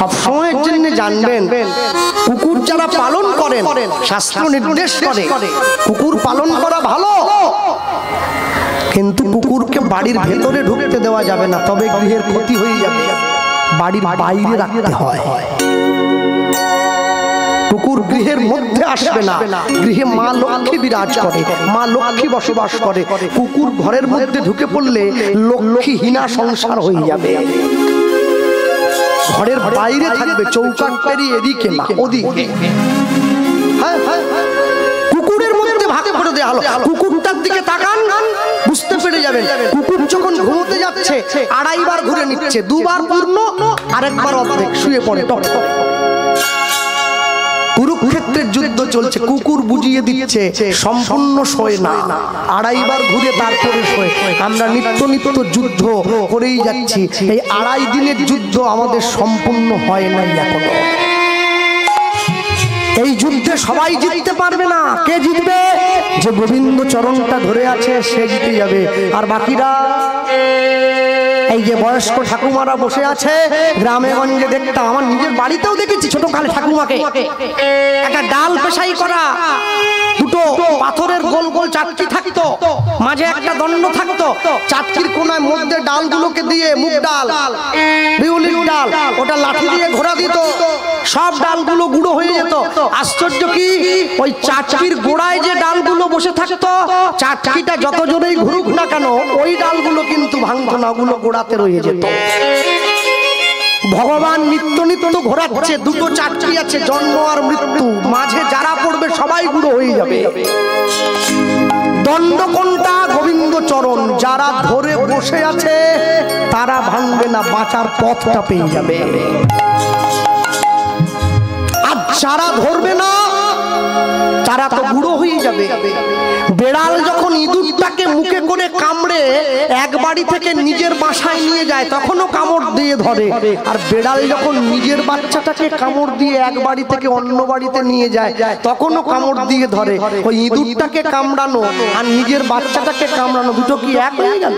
সব সময়ের জন্য জানবেন, কুকুর যারা পালন করেন শাস্ত্র নির্দেশ করে কুকুর পালন করা ভালো, কিন্তু কুকুরকে বাড়ির ভেতরে ঢুকতে দেওয়া যাবে না, তবে গৃহের ক্ষতি হয়ে যাবে। বাড়ির বাইরে রাখতে হয়। কুকুর গৃহের মধ্যে আসবে না, গৃহে মা লক্ষ্মী বিরাজ করে, মা লক্ষ্মী বসবাস করে। কুকুর ঘরের মধ্যে ঢুকে পড়লে লক্ষ্মীহীনা সংসার হয়ে যাবে। ঘরের বাইরে থাকবে, চৌকাঠ পেরিয়ে এদিকে না ওদিকে। কুকুরের মধ্যে ভাগ করে দেওয়া হলো। কুকুরটার দিকে তাকান, বুঝতে পেরে যাবেন কুকুর যখন ঘুমোতে যাচ্ছে 2.5 বার ঘুরে নিচ্ছে, 2 বার পূর্ণ, আরেকবার অর্ধেক, শুয়ে পড়ে টপ। কুরুক্ষেত্রের যুদ্ধ চলছে, কুকুর বুঝিয়ে দিচ্ছে সম্পূর্ণ শোয় না, 2.5 বার ঘুরে তারপরে শোয়। আমরা নিত্য নিত্য যুদ্ধ করেই যাচ্ছি, এই 2.5 দিনের যুদ্ধ আমাদের সম্পূর্ণ হয় নাই এখনো। এই যুদ্ধে সবাই জিততে পারবে না। কে জিতবে? যে গোবিন্দ চরণটা ধরে আছে সে জিতে যাবে। আর বাকিরা, এই যে বয়স্ক ঠাকুমারা বসে আছে, গ্রামে গঞ্জে দেখতাম, আমার নিজের বাড়িতেও দেখেছি ছোটকালে ঠাকুমাকে একটা ডাল পেশাই করা, দুটো পাথরের গোল গোল চাটকি থাকতো, মাঝে একটা দণ্ড থাকতো, চাটকির কোনায় মধ্যে ডালগুলোকে দিয়ে, মুগ ডাল, বিউলির ডাল, ওটা লাঠি দিয়ে ঘোরা দিত, সব ডালগুলো গুঁড়ো হয়ে যেত। আশ্চর্য কি, ওই চাটকির গোড়ায় যে ডালগুলো বসে থাকতো, চাটকিটা যত জোরেই ঘুরুক না কেন ওই ডালগুলো কিন্তু ভাঙতো না, ওগুলো গোড়াতে রয়ে যেত। ভগবান নিত্য নিত্য ঘোরাচ্ছে, দুটো চাটকি আছে, জন্ম আর মৃত্যু, মাঝে যারা পড়বে সবাই গুঁড়ো হয়ে যাবে। দণ্ড কোনটা? গোবিন্দ চরণ। যারা ধরে বসে আছে তারা ভাঙবে না, বাঁচার পথটা পেয়ে যাবে। আর যারা ধরবে না তারা তো গুঁড়ো হয়ে যাবে। বেড়াল যখন ইঁদুরটাকে মুখে করে কামড়ে এক বাড়ি থেকে নিজের বাসায় নিয়ে যায় তখনও কামড় দিয়ে ধরে, আর বেড়াল যখন নিজের বাচ্চাটাকে কামড় দিয়ে এক বাড়ি থেকে অন্য বাড়িতে নিয়ে যায় তখনও কামড় দিয়ে ধরে। ওই ইঁদুরটাকে কামড়ানো আর নিজের বাচ্চাটাকে কামড়ানো দুটো কি এক হয়ে গেল?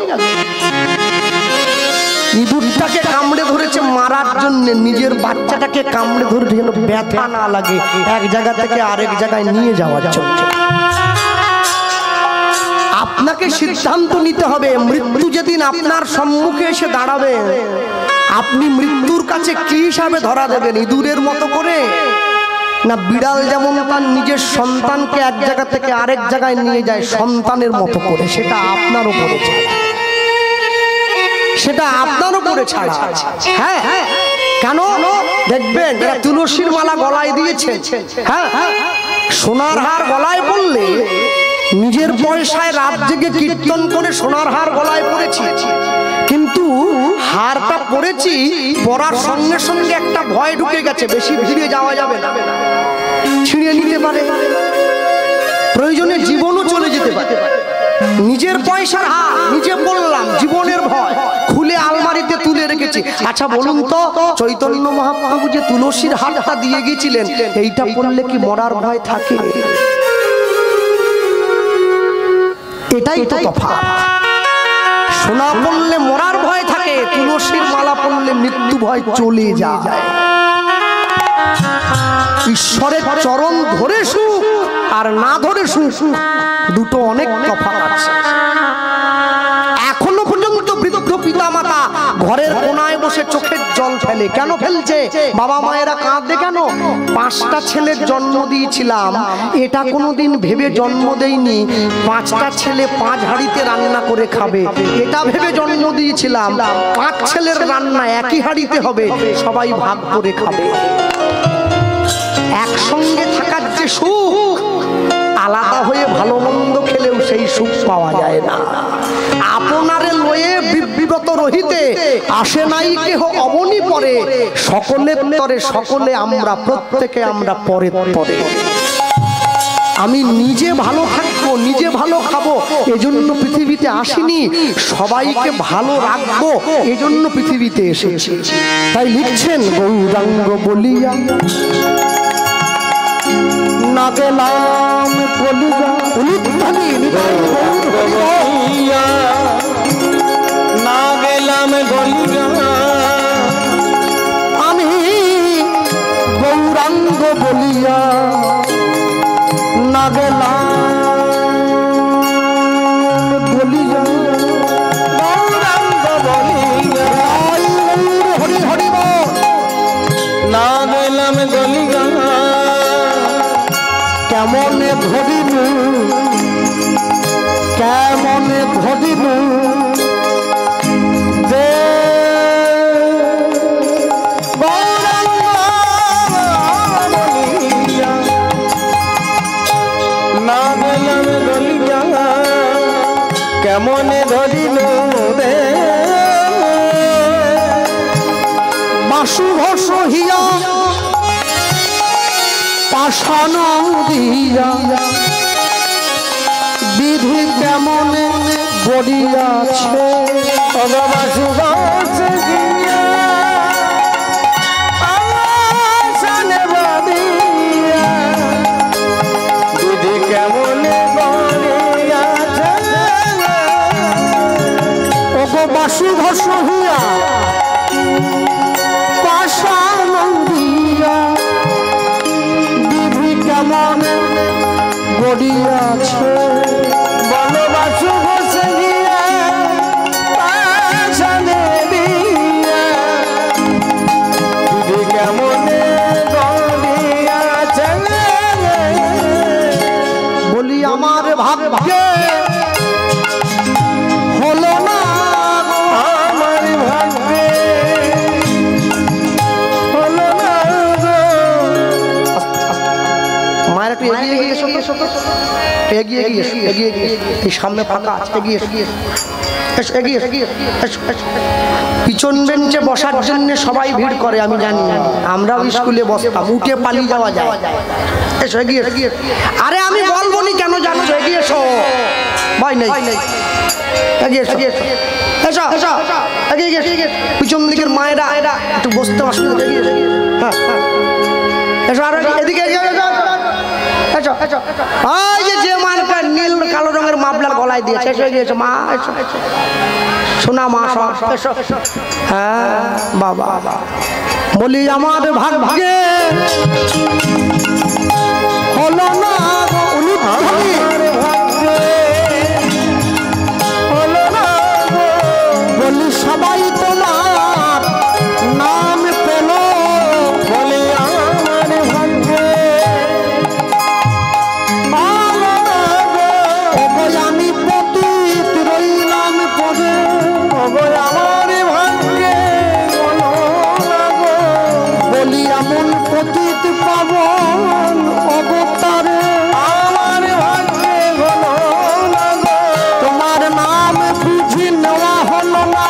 ইঁদুরটাকে কামড়ে ধরেছে মারার জন্য, নিজের বাচ্চাটাকে কামড়ে ধরেছে যেন ব্যথা না লাগে, এক জায়গা থেকে আরেক জায়গায় নিয়ে যাওয়ার জন্য। আপনাকে সিদ্ধান্ত নিতে হবে, মৃত্যু যেদিন আপনার সম্মুখে এসে দাঁড়াবে আপনি মৃত্যুর কাছে কি হিসাবে ধরা দেবেন? ইঁদুরের মতো করে, না বিড়াল যেমন তার নিজের সন্তানকে এক জায়গা থেকে আরেক জায়গায় নিয়ে যায় সন্তানের মতো করে? সেটা আপনার উপরে ছাড়া, সেটা আপনার উপরে ছাড়া। হ্যাঁ, কেন দেখবেন এরা তুলসীর মালা গলায় দিয়েছে, হ্যাঁ, সোনার হার গলায় পড়লে নিজের পয়সায় রাত জেগে কীর্তন করে সোনার হার গলায় পড়েছি, কিন্তু হারটা পড়েছি পরার সঙ্গে সঙ্গে একটা ভয় ঢুকে গেছে, বেশি ভিড়ে যাওয়া যাবে না, ছিঁড়ে নিতে পারে, প্রয়োজনে জীবনও চলে যেতে পারে। নিজের পয়সার হার নিজে বললাম, জীবনের ভয়, খুলে আলমারিতে তুলে রেখেছি। আচ্ছা বলুন তো, চৈতন্য মহাপ্রভু যে তুলসীর হারটা দিয়ে গিয়েছিলেন এইটা পড়লে কি মরার ভয় থাকে? এটাই তো তফাৎ। সোনা পড়লে মরার ভয় থাকে, তুলসীর মালা পড়লে মৃত্যু ভয় চলে যায়। ঈশ্বরের চরণ ধরে সুখ আর না ধরে সুখ, দুটো অনেক তফাৎ আছে। এখনো পর্যন্ত বৃদ্ধ পিতামাতা ঘরের কোনায় বসে চোখের জল ফেলে। কেন ফেলছে? বাবা মায়েরা কাঁদে কেন? 5টা ছেলের জন্ম দিয়েছিলাম, এটা কোনোদিন ভেবে জন্ম দেইনি 5টা ছেলে 5 হাঁড়িতে রান্না করে খাবে, এটা ভেবে জন্ম দিয়েছিলাম 5 ছেলের রান্না একই হাঁড়িতে হবে, সবাই ভাগ করে খাবে। একসঙ্গে থাকার যে সুখ, আলাদা হয়ে ভালো মন্দ খেলেও সেই সুখ পাওয়া যায় না। আপনারে লয়ে বিব্রত রহিতে আসে নাই কেহ অবনি পরে, সকলের তরে সকলে আমরা, প্রত্যেকে আমরা পরে পরে। আমি নিজে ভালো থাকবো, নিজে ভালো খাবো, এজন্য পৃথিবীতে আসিনি, সবাইকে ভালো রাখবো এজন্য পৃথিবীতে এসেছি। তাই লিখছেন, গৌরাঙ্গ বলিয়া না গেলাম কলিজা, না গেলাম গলিজা, আমি কেমনে ধরিনু কেমনে ধরিনু দে না গেলাম দলিয়া কেমনে ধরিনু দে বাসুভ সহিয়া পাষাণ দিয়া বিধি কেমনে বড়িয়াছে বাসুভ সহিয়া পাষাণ বাঁধিয়া বিধি কেমনে বড়িয়াছে ওগো বাসুভ সহিয়া পাষাণ দিয়া বিধি কেমনে বড়িয়াছে বলো বাসুভ সহিয়া পাষাণ দিয়া বিধি কেমনে বড়িয়াছে বলি আমার ভাগ্যে হলো না আমার ভাগ্যে হলো না গো। মায়ের একটু এগিয়ে গিয়ে এসো তো, একটু এগিয়ে গিয়ে এসো, এগিয়ে গিয়ে এই সামনে ফাঁকা আছে, এগিয়ে এসো, এসো, এগিয়ে এসো, এসো, এসো। পিছন বেঞ্চে বসার জন্য সবাই ভিড় করে আমি জানি, আমরাও স্কুলে বসতাম, উঠে পালিয়ে যাওয়া যায়। এসো, এগিয়ে এসো। আরে আমি বলবো নি কেন যাচ্ছ, এগিয়ে এসো, ভয় নেই, এগিয়ে এসো, এসো, এসো, এগিয়ে এগিয়ে। পিছন দিকের মায়েরা একটু বসতে অসুবিধা, এগিয়ে এসো, হ্যাঁ হ্যাঁ, এসো, আর এদিকে এগিয়ে এসো, এসো, এসো। ওই যে মানটা নীল কালো রঙের মাফলার গলায় দিয়েছে, এসো, এগিয়ে এসো, মা এসো, এসো, শোনা মা সব, এসো, হ্যাঁ বাবা। বলি আমার ভাগ্যে হলো না বলি সবাই তোমার নাম পেল, বলে আমার ভাগ্যে আমি পতিত রইলাম পদে, আমার ভাগ্যে হলো না গো। বলি এমন পতিত পাবন অবতারে আমার ভাগ্যে হলো না গো। তোমার নাম বুঝি নেওয়া হলো না,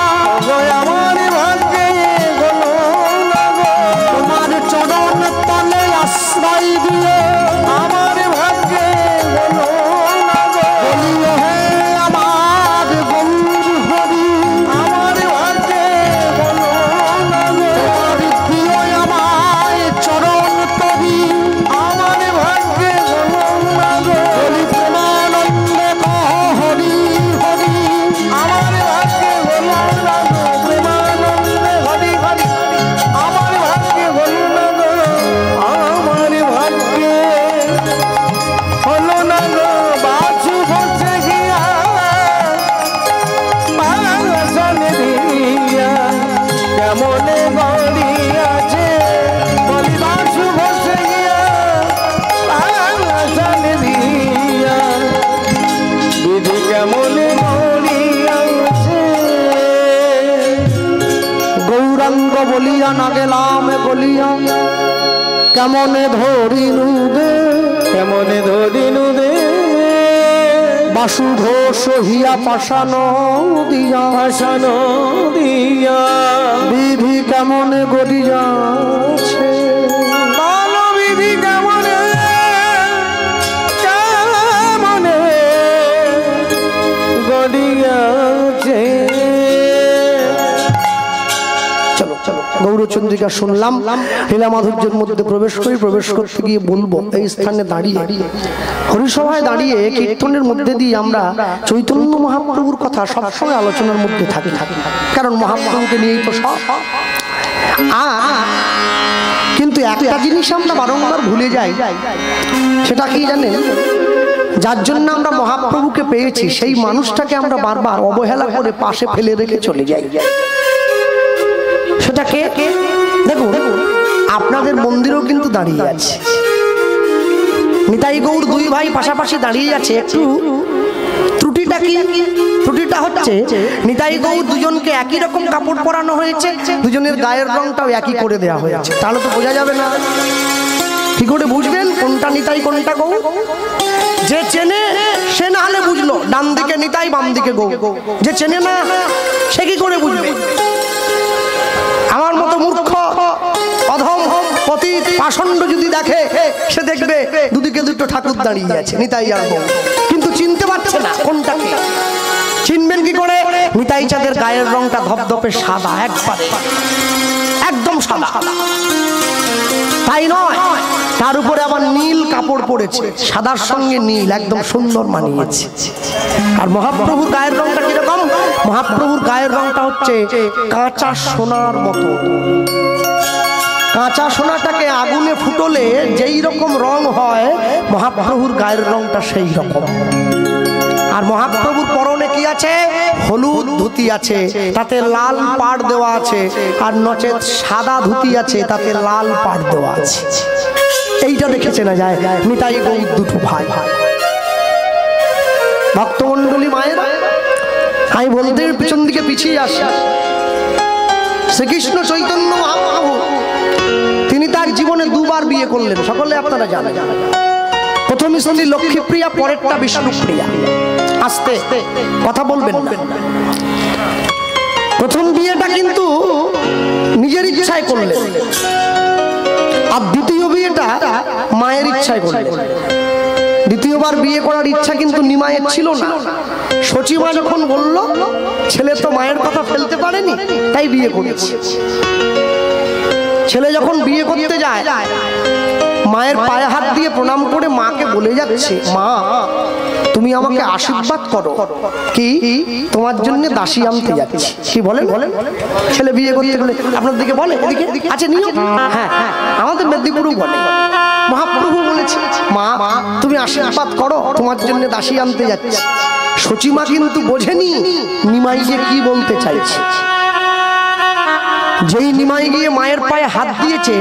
আমার ভাগ্যে হলো না গো। তোমার চরণ তলে আশ্রয় দিয়ে আমার ভাগ্যে হলো না গো। বলি হে আমার বন্ধু হরি, আমার ভাগ্যে হলো না গো। তোমার প্রিয় আমায় চরণ তরি, আমার ভাগ্যে হলো না গো। বলি প্রেমানন্দে কহ হরি হরি, আমার ভাগ্যে হলো না গো। প্রেমানন্দে হরি হরি। আমার ভাগ্যে হলো না গো। আমার ভাগ্যে হলো না গো। বাছু বসে গিয়া পাশান দিয়া কেমনে গড়িয়াছে। বলি বাছু বসে গিয়া পাশান দিয়া বিধি কেমনে গড়িয়াছে। গৌরাঙ্গ বলিয়া না গেলাম বলিয়া কেমনে ধরিনু দে, কেমনে ধরিনু দে বাসুধ সহিয়া পাষাণ দিয়া পাষাণ দিয়া বিধি কেমনে গড়িয়াছে। বলো বিধি কেমনে কেমনে গড়িয়াছে। চলো চলো, গৌরচন্দ্রিকা শুনলাম, লীলা মাধুর্যের মধ্যে প্রবেশ করতে গিয়ে বলবো এই স্থানে দাঁড়িয়ে হরিসভায় দাঁড়িয়ে কীর্তনের মধ্যে দিয়ে আমরা চৈতন্য মহাপ্রভুর কথা সবসময় আলোচনার মধ্যে থাকি, কারণ মহাপ্রভুকে নিয়েই তো সব। কিন্তু একটা জিনিস আমরা বারংবার ভুলে যাই, সেটা কি জানেন? যার জন্য আমরা মহাপ্রভুকে পেয়েছি সেই মানুষটাকে আমরা বারবার অবহেলা করে পাশে ফেলে রেখে চলে যাই। সেটা কে? দেখুন, আপনাদের মন্দিরেও কিন্তু দাঁড়িয়ে আছে, নিতাই গৌর দুই ভাই পাশাপাশি দাঁড়িয়ে আছে। একটু ত্রুটিটা কি? ত্রুটিটা হচ্ছে নিতাই গৌর দুজনকে একই রকম কাপড় পরানো হয়েছে, দুজনের গায়ের রংটাও একই করে দেওয়া হয়েছে। তাহলে তো বোঝা যাবে না। কি করে বুঝবেন কোনটা নিতাই কোনটা গৌর? যে চেনে সে না হলে বুঝলো ডান দিকে নিতাই বাম দিকে গৌর। যে চেনে না সে কি করে বুঝবে? আমার মতো মূর্খ অধম পতিত পাষণ্ড যদি দেখে, সে দেখবে দুদিকে দুটো ঠাকুর দাঁড়িয়ে আছে, নিতাই আর গৌর, কিন্তু চিনতে পারছে না কোনটাকে। চিনবেন কি করে? নিতাই চাঁদের গায়ের রংটা ধপধপে সাদা, একবারে একদম সাদা। তাই নয়, তার উপরে আবার নীল কাপড় পরেছে, সাদার সঙ্গে নীল একদম সুন্দর মানিয়েছে। আর মহাপ্রভুর গায়ের রংটা কিরকম? মহাপ্রভুর গায়ের রংটা হচ্ছে কাঁচা সোনার মতো। কাঁচা সোনাটাকে আগুনে ফুটলে যেই রকম রং হয়, মহাপ্রভুর গায়ের রংটা সেই রকম। আর মহাপ্রভুর পরনে কি আছে? হলুদ ধুতি আছে, তাতে লাল পাড় দেওয়া আছে, আর নচেত সাদা ধুতি আছে, তাতে লাল পাড় দেওয়া আছে। এইটা দেখেছে না যায় নিতাই গৌর দুটো ভাই। ভক্তমন্ডলী মায়ের, আমি বলতে পিছন দিকে পিছিয়ে আসি। শ্রীকৃষ্ণ চৈতন্য মহাপ্রভু তিনি তার জীবনে দুবার বিয়ে করলেন, সকলে আপনারা জানেন। প্রথম স্ত্রী লক্ষ্মীপ্রিয়া, পরেরটা বিষ্ণুপ্রিয়া। আস্তে কথা বলবেন না। প্রথম বিয়েটা কিন্তু নিজের ইচ্ছায় করলেন, আর দ্বিতীয় বিয়েটা মায়ের ইচ্ছায় করলেন। দ্বিতীয়বার বিয়ে করার ইচ্ছা কিন্তু নিমায়ের ছিল না। সচিমা যখন বলল ছেলে তো মায়ের কথা ফেলতে পারেনি, তাই বিয়ে করেছে। ছেলে যখন বিয়ে করতে যায়, মায়ের পায়ে হাত দিয়ে প্রণাম করে মাকে বলে যাচ্ছে, মা তুমি আমাকে আশীর্বাদ করো, কি তোমার জন্য দাসী আনতে যাচ্ছি। কি বলেন? ছেলে বিয়ে করতে গেলে আপনার দিকে বলে, এদিকে আছে নিয়ম। হ্যাঁ, আমাদের মেদিনীপুরও বলে। মহাপ্রভু বলেছে, মা তুমি আশীর্বাদ করো, তোমার জন্য দাসী আনতে যাচ্ছি। সচিমা কিন্তু বোঝেনি নিমাই যে কি বলতে চাইছে। যেই নিমাই গিয়ে মায়ের পায়ে হাত দিয়েছে,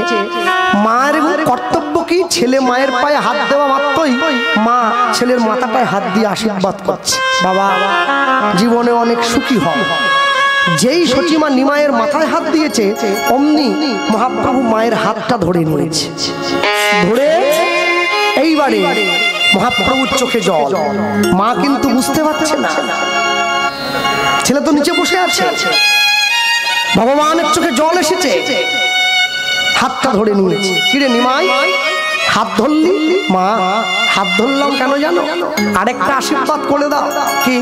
মায়ের কর্তব্য কি? ছেলে মায়ের পায়ে হাত দেওয়া মাত্রই মা ছেলের মাথাটায় হাত দিয়ে আশীর্বাদ করছে, বাবা জীবনে অনেক সুখী হও। যেই সচিমা নিমায়ের মাথায় হাত দিয়েছে, অমনি মহাপ্রভু মায়ের হাতটা ধরে নিয়েছে। ধরে এইবারে মহাপ্রভুর চোখে জল। মা কিন্তু বুঝতে পারছে না, ছেলে তো নিচে বসে আছে, ভগবানের চোখে জল এসেছে, হাতটা ধরে নিয়েছে। কিরে নিমাই হাত ধরলি? মা হাত ধরলাম কেন জানো? আরেকটা আশীর্বাদ করে দাও। কি?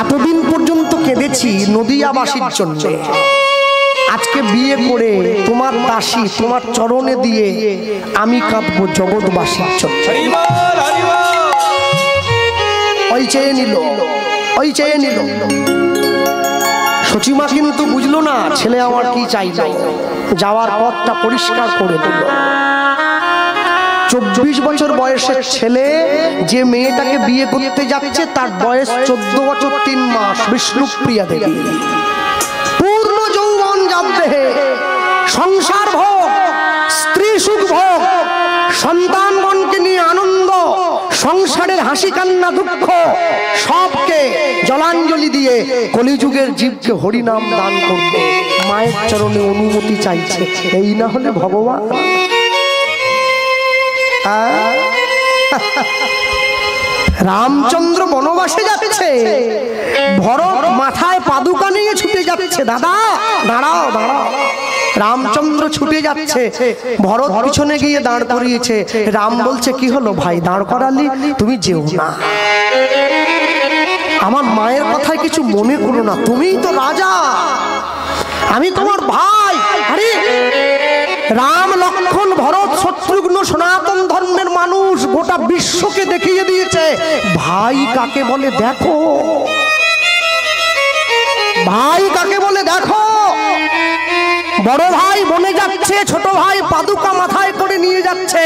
এতদিন পর্যন্ত কেঁদেছি নদিয়াবাসীর জন্য, আজকে বিয়ে করে তোমার দাসী তোমার চরণে দিয়ে আমি কাঁদবো জগৎবাসীর জন্য। ওই চেয়ে নিল, ওই চেয়ে নিল। সচিমা কিন্তু বুঝলো না ছেলে আমার কি চাইল। যাওয়ার পথটা পরিষ্কার করে দিল। 24 বছর বয়সের ছেলে যে মেয়েটাকে বিয়ে করতে যাচ্ছে, তার বয়স 14 বছর 3 মাস। বিষ্ণুপ্রিয়া দেবী পূর্ণ যৌবন যার দেহে, সংসার ভোগ, স্ত্রী সুখ ভোগ, সন্তানগণকে নিয়ে আনন্দ, সংসারের হাসি কান্না দুঃখ সবকে জলাঞ্জলি দিয়ে কলিযুগের জীবকে হরিনাম দান করতে মায়ের চরণে অনুমতি চাইছে। এই না হলে ভগবান। রামচন্দ্র বনবাসে যাচ্ছে, ভরত মাথায় পাদুকা নিয়ে ছুটে যাচ্ছে। দাদা দাঁড়াও দাঁড়াও। রামচন্দ্র ছুটে যাচ্ছে, ভরত পিছনে গিয়ে দাঁড় করিয়েছে। রাম বলছে, কি হলো ভাই দাঁড় করালি? তুমি যেও না, আমার মায়ের কথায় কিছু মনে করো না, তুমিই তো রাজা, আমি তোমার ভাই। আরে রাম লক্ষ্মণ ভরত শত্রুঘ্ন সনাতন ধর্মের মানুষ, গোটা বিশ্বকে দেখিয়ে দিয়েছে ভাই কাকে বলে। দেখো ভাই কাকে বলে, দেখো। বড় ভাই বনে যাচ্ছে, ছোট ভাই পাদুকা মাথায় করে নিয়ে যাচ্ছে।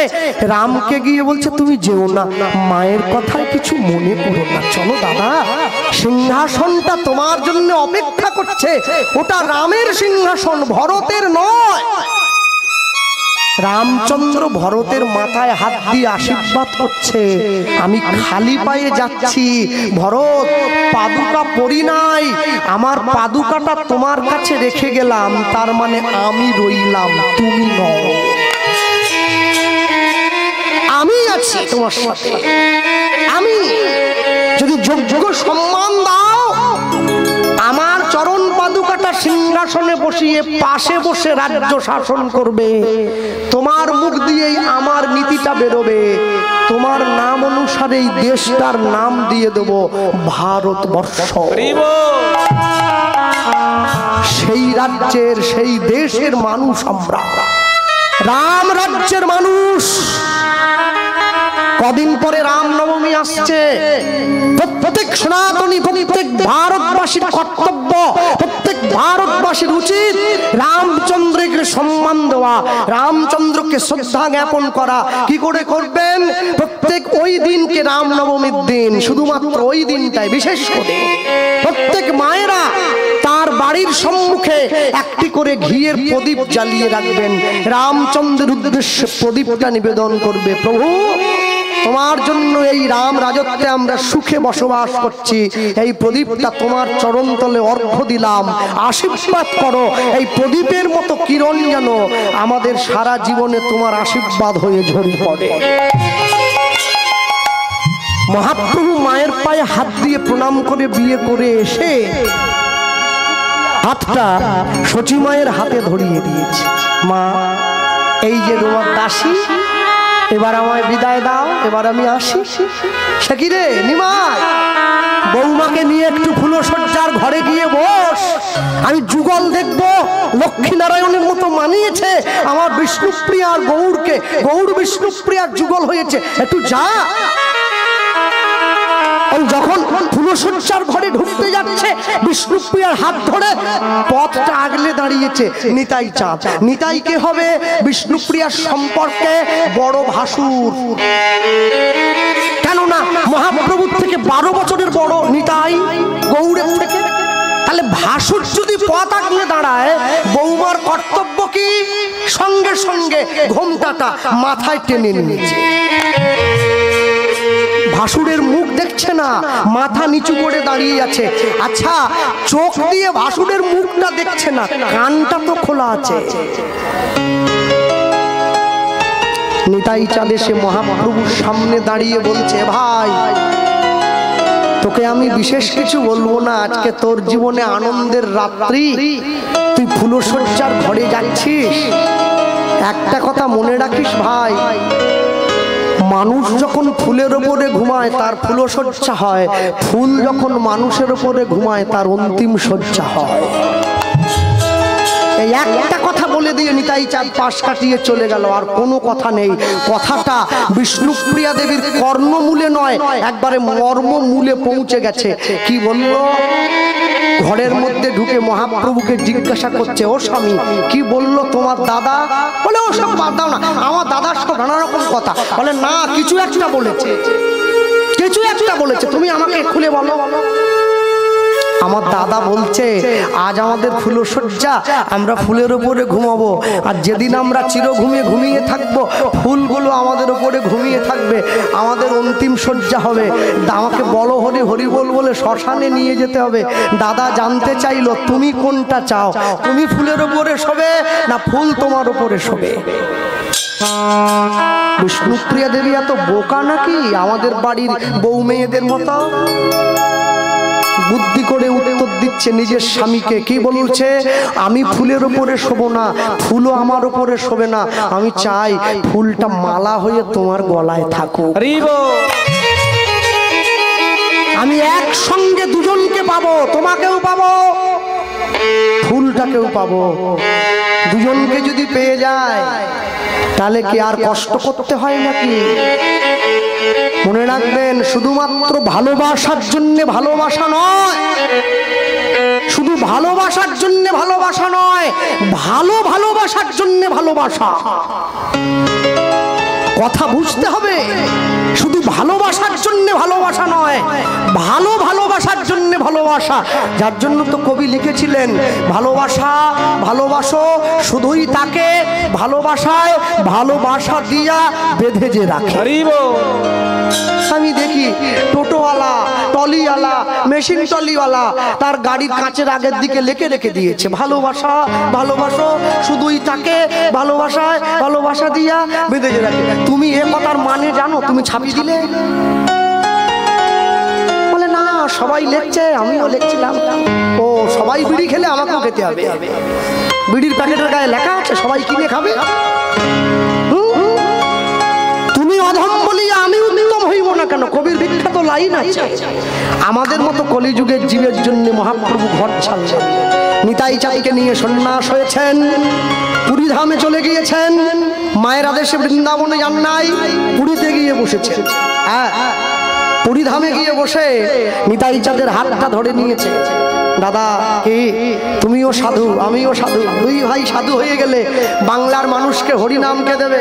রামকে গিয়ে বলছে, তুমি যেও না, মায়ের কথায় কিছু মনে করো না, চলো দাদা, সিংহাসনটা তোমার জন্য অপেক্ষা করছে। ওটা রামের সিংহাসন, ভরতের নয়। রামচন্দ্র ভরতের মাথায় হাত দিয়ে আশীর্বাদ করছে, আমি খালি পায়ে যাচ্ছি ভরত, পাদুকা পরি নাই, আমার পাদুকাটা তোমার কাছে রেখে গেলাম, তার মানে আমি রইলাম, তুমি নও, আমি আছি তোমার সাথে। আমি যদি যোগ্য সম্মান দাও, আমার চরণ পাদুকাটা সিংহাসনে বসিয়ে পাশে বসে রাজ্য শাসন করবে, তোমার মুখ দিয়েই আমার নীতিটা বেরোবে, তোমার নাম অনুসারে এই দেশটার নাম দিয়ে দেব ভারতবর্ষ। সেই রাজ্যের সেই দেশের মানুষ আমরা, রাম রাজ্যের মানুষ। কদিন পরে রামনবমী আসছে, প্রত্যেক সনাতনী, প্রত্যেক ভারতবাসীর কর্তব্য, প্রত্যেক ভারতবাসীর উচিত রামচন্দ্রকে সম্মান দেওয়া, রামচন্দ্রকে শ্রদ্ধা জ্ঞাপন করা। কি করে করবেন? প্রত্যেক ওই দিনকে রামনবমীর দিন, শুধুমাত্র ওই দিনটাই বিশেষ করে প্রত্যেক মায়েরা তার বাড়ির সম্মুখে একটি করে ঘিয়ের প্রদীপ জ্বালিয়ে রাখবেন, রামচন্দ্রের উদ্দেশ্যে প্রদীপটা নিবেদন করবে, প্রভু তোমার জন্য এই রাম রাজত্বে আমরা সুখে বসবাস করছি, এই প্রদীপটা তোমার চরণতলে অর্ঘ্য দিলাম, আশীর্বাদ করো। এই প্রদীপের মতো কিরণ যেন আমাদের সারা জীবনে তোমার আশীর্বাদ হয়ে ঝরে পড়ে। মহাপ্রভু মায়ের পায়ে হাত দিয়ে প্রণাম করে বিয়ে করে এসে হাতটা সচি মায়ের হাতে ধরিয়ে দিয়েছে। মা, এই যে তোমার দাসী, এবার আমায় বিদায় দাও, এবার আমি আসি। সে কি রে নিমাই, বৌমাকে নিয়ে একটু ফুলসজ্জার ঘরে গিয়ে বস, আমি যুগল দেখবো। লক্ষ্মীনারায়ণের মতো মানিয়েছে আমার বিষ্ণুপ্রিয়া আর গৌরকে, গৌর বিষ্ণুপ্রিয়ার যুগল হয়েছে, একটু যা। যখন ফুলসজ্জার ঘরে ঢুকতে যাচ্ছে, বিষ্ণুপ্রিয়ার হাত ধরে পথটা আগলে দাঁড়িয়েছে নিতাই চাঁদ। নিতাই কে হবে? বিষ্ণুপ্রিয়ার সম্পর্কে বড় ভাসুর, কেননা মহাপ্রভুর থেকে 12 বছরের বড় নিতাই গৌড়ের থেকে। তাহলে ভাসুর যদি পথ আগলে দাঁড়ায়, বৌমার কর্তব্য কি? সঙ্গে সঙ্গে ঘোমটাটা মাথায় টেনে নিয়েছে। ভাসুরের মুখ দেখছে না, মাথা নিচু করে দাঁড়িয়ে আছে। আচ্ছা, চোখ দিয়ে ভাসুরের মুখটা দেখছে না, কানটা তো খোলা আছে। নিতাই চাঁদ এসে মহাপ্রভুর সামনে দাঁড়িয়ে বলছে, ভাই তোকে আমি বিশেষ কিছু বলবো না, আজকে তোর জীবনে আনন্দের রাত্রি, তুই ফুলসজ্জার ঘরে যাচ্ছিস। একটা কথা মনে রাখিস ভাই, মানুষ যখন ফুলের ওপরে ঘুমায় তার ফুলসজ্জা হয়, ফুল যখন মানুষের ওপরে ঘুমায় তার অন্তিম সজ্জা হয়। এই একটা কথা বলে দিয়ে নিতাই চাঁদ পাশ কাটিয়ে চলে গেল, আর কোনো কথা নেই। কথাটা বিষ্ণুপ্রিয়া দেবীর কর্ণমূলে নয়, একবারে মর্মমূলে পৌঁছে গেছে। কি বলল? ঘরের মধ্যে ঢুকে মহাপ্রভুকে জিজ্ঞাসা করছে, ও স্বামী কি বললো তোমার দাদা? বলে ও সব বাদ দাও না, আমার দাদার সব নানা রকম কথা। বলে না, কিছু একটা বলেছে, কিছু একটা বলেছে, তুমি আমাকে খুলে বলো। আমার দাদা বলছে আজ আমাদের ফুলসজ্জা, আমরা ফুলের উপরে ঘুমাবো, আর যেদিন আমরা চিরঘুমে ঘুমিয়ে থাকবো ফুলগুলো আমাদের উপরে ঘুমিয়ে থাকবে, আমাদের অন্তিম সজ্জা হবে। আমাকে বলো হরি হরি বল বলে শ্মশানে নিয়ে যেতে হবে। দাদা জানতে চাইলো তুমি কোনটা চাও, তুমি ফুলের উপরে শোবে না ফুল তোমার উপরে শোবে? বিষ্ণুপ্রিয়া দেবী এত বোকা নাকি আমাদের বাড়ির বউ মেয়েদের মতো? বুদ্ধি করে উত্তর দিচ্ছে নিজের স্বামীকে। কি বলছে? আমি ফুলের উপরে শোবো না, ফুলও আমার উপরে শোবে না, আমি চাই ফুলটা মালা হয়ে তোমার গলায় থাকুক। আমি একসঙ্গে দুজনকে পাবো, তোমাকেও পাবো, ফুলটাকেও পাবো। দুজনকে যদি পেয়ে যায় তাহলে কি আর কষ্ট করতে হয় নাকি? মনে রাখবেন, শুধুমাত্র ভালোবাসার জন্য ভালোবাসা নয়, শুধু ভালোবাসার জন্য ভালোবাসা নয়, ভালোবাসার জন্য ভালোবাসা। কথা বুঝতে হবে। শুধু ভালোবাসার জন্য ভালোবাসা নয়, ভালোবাসার জন্য ভালোবাসা। যার জন্য তো কবি লিখেছিলেন, ভালোবাসা ভালোবাসো শুধুই তাকে ভালোবাসায় ভালোবাসা দিয়া বেঁধে যে রাখে। আমি দেখি টোটোওয়ালা, টলিওয়ালা, মেশিন টলিওয়ালা তার গাড়ির কাঁচের আগের দিকে লেখে রেখে দিয়েছে, ভালোবাসা ভালোবাসো শুধুই তাকে ভালোবাসায় ভালোবাসা দিয়া বেঁধে যে রাখে। তুমি এ কথার মানে জানো? তুমি ছাপি দিলে? বলে না, সবাই লিখছে, আমিও লিখছিলাম। ও, সবাই বিড়ি খেলে আমাকেও খেতে হবে? বিড়ির প্যাকেটের গায়ে লেখা আছে সবাই কিনে খাবে? তুমি অধম বলিয়া আমি উত্তম হইব না কেন? কবির বিখ্যাত লাইন আছে। আমাদের মতো কলিযুগের জীবের জন্য মহাপ্রভু ঘর ছাড়লেন, নিতাই চাঁদকে নিয়ে সন্ন্যাস হয়েছেন, পুরী ধামে চলে গিয়েছেন। মায়ের আদেশে বৃন্দাবনে যান নাই, পুরীতে গিয়ে বসেছেন। হ্যাঁ, পুরী ধামে গিয়ে বসে নিতাই চাঁদের হাতটা ধরে নিয়েছে। দাদা, কি তুমিও সাধু আমিও সাধু, দুই ভাই সাধু হয়ে গেলে বাংলার মানুষকে হরিনামকে দেবে।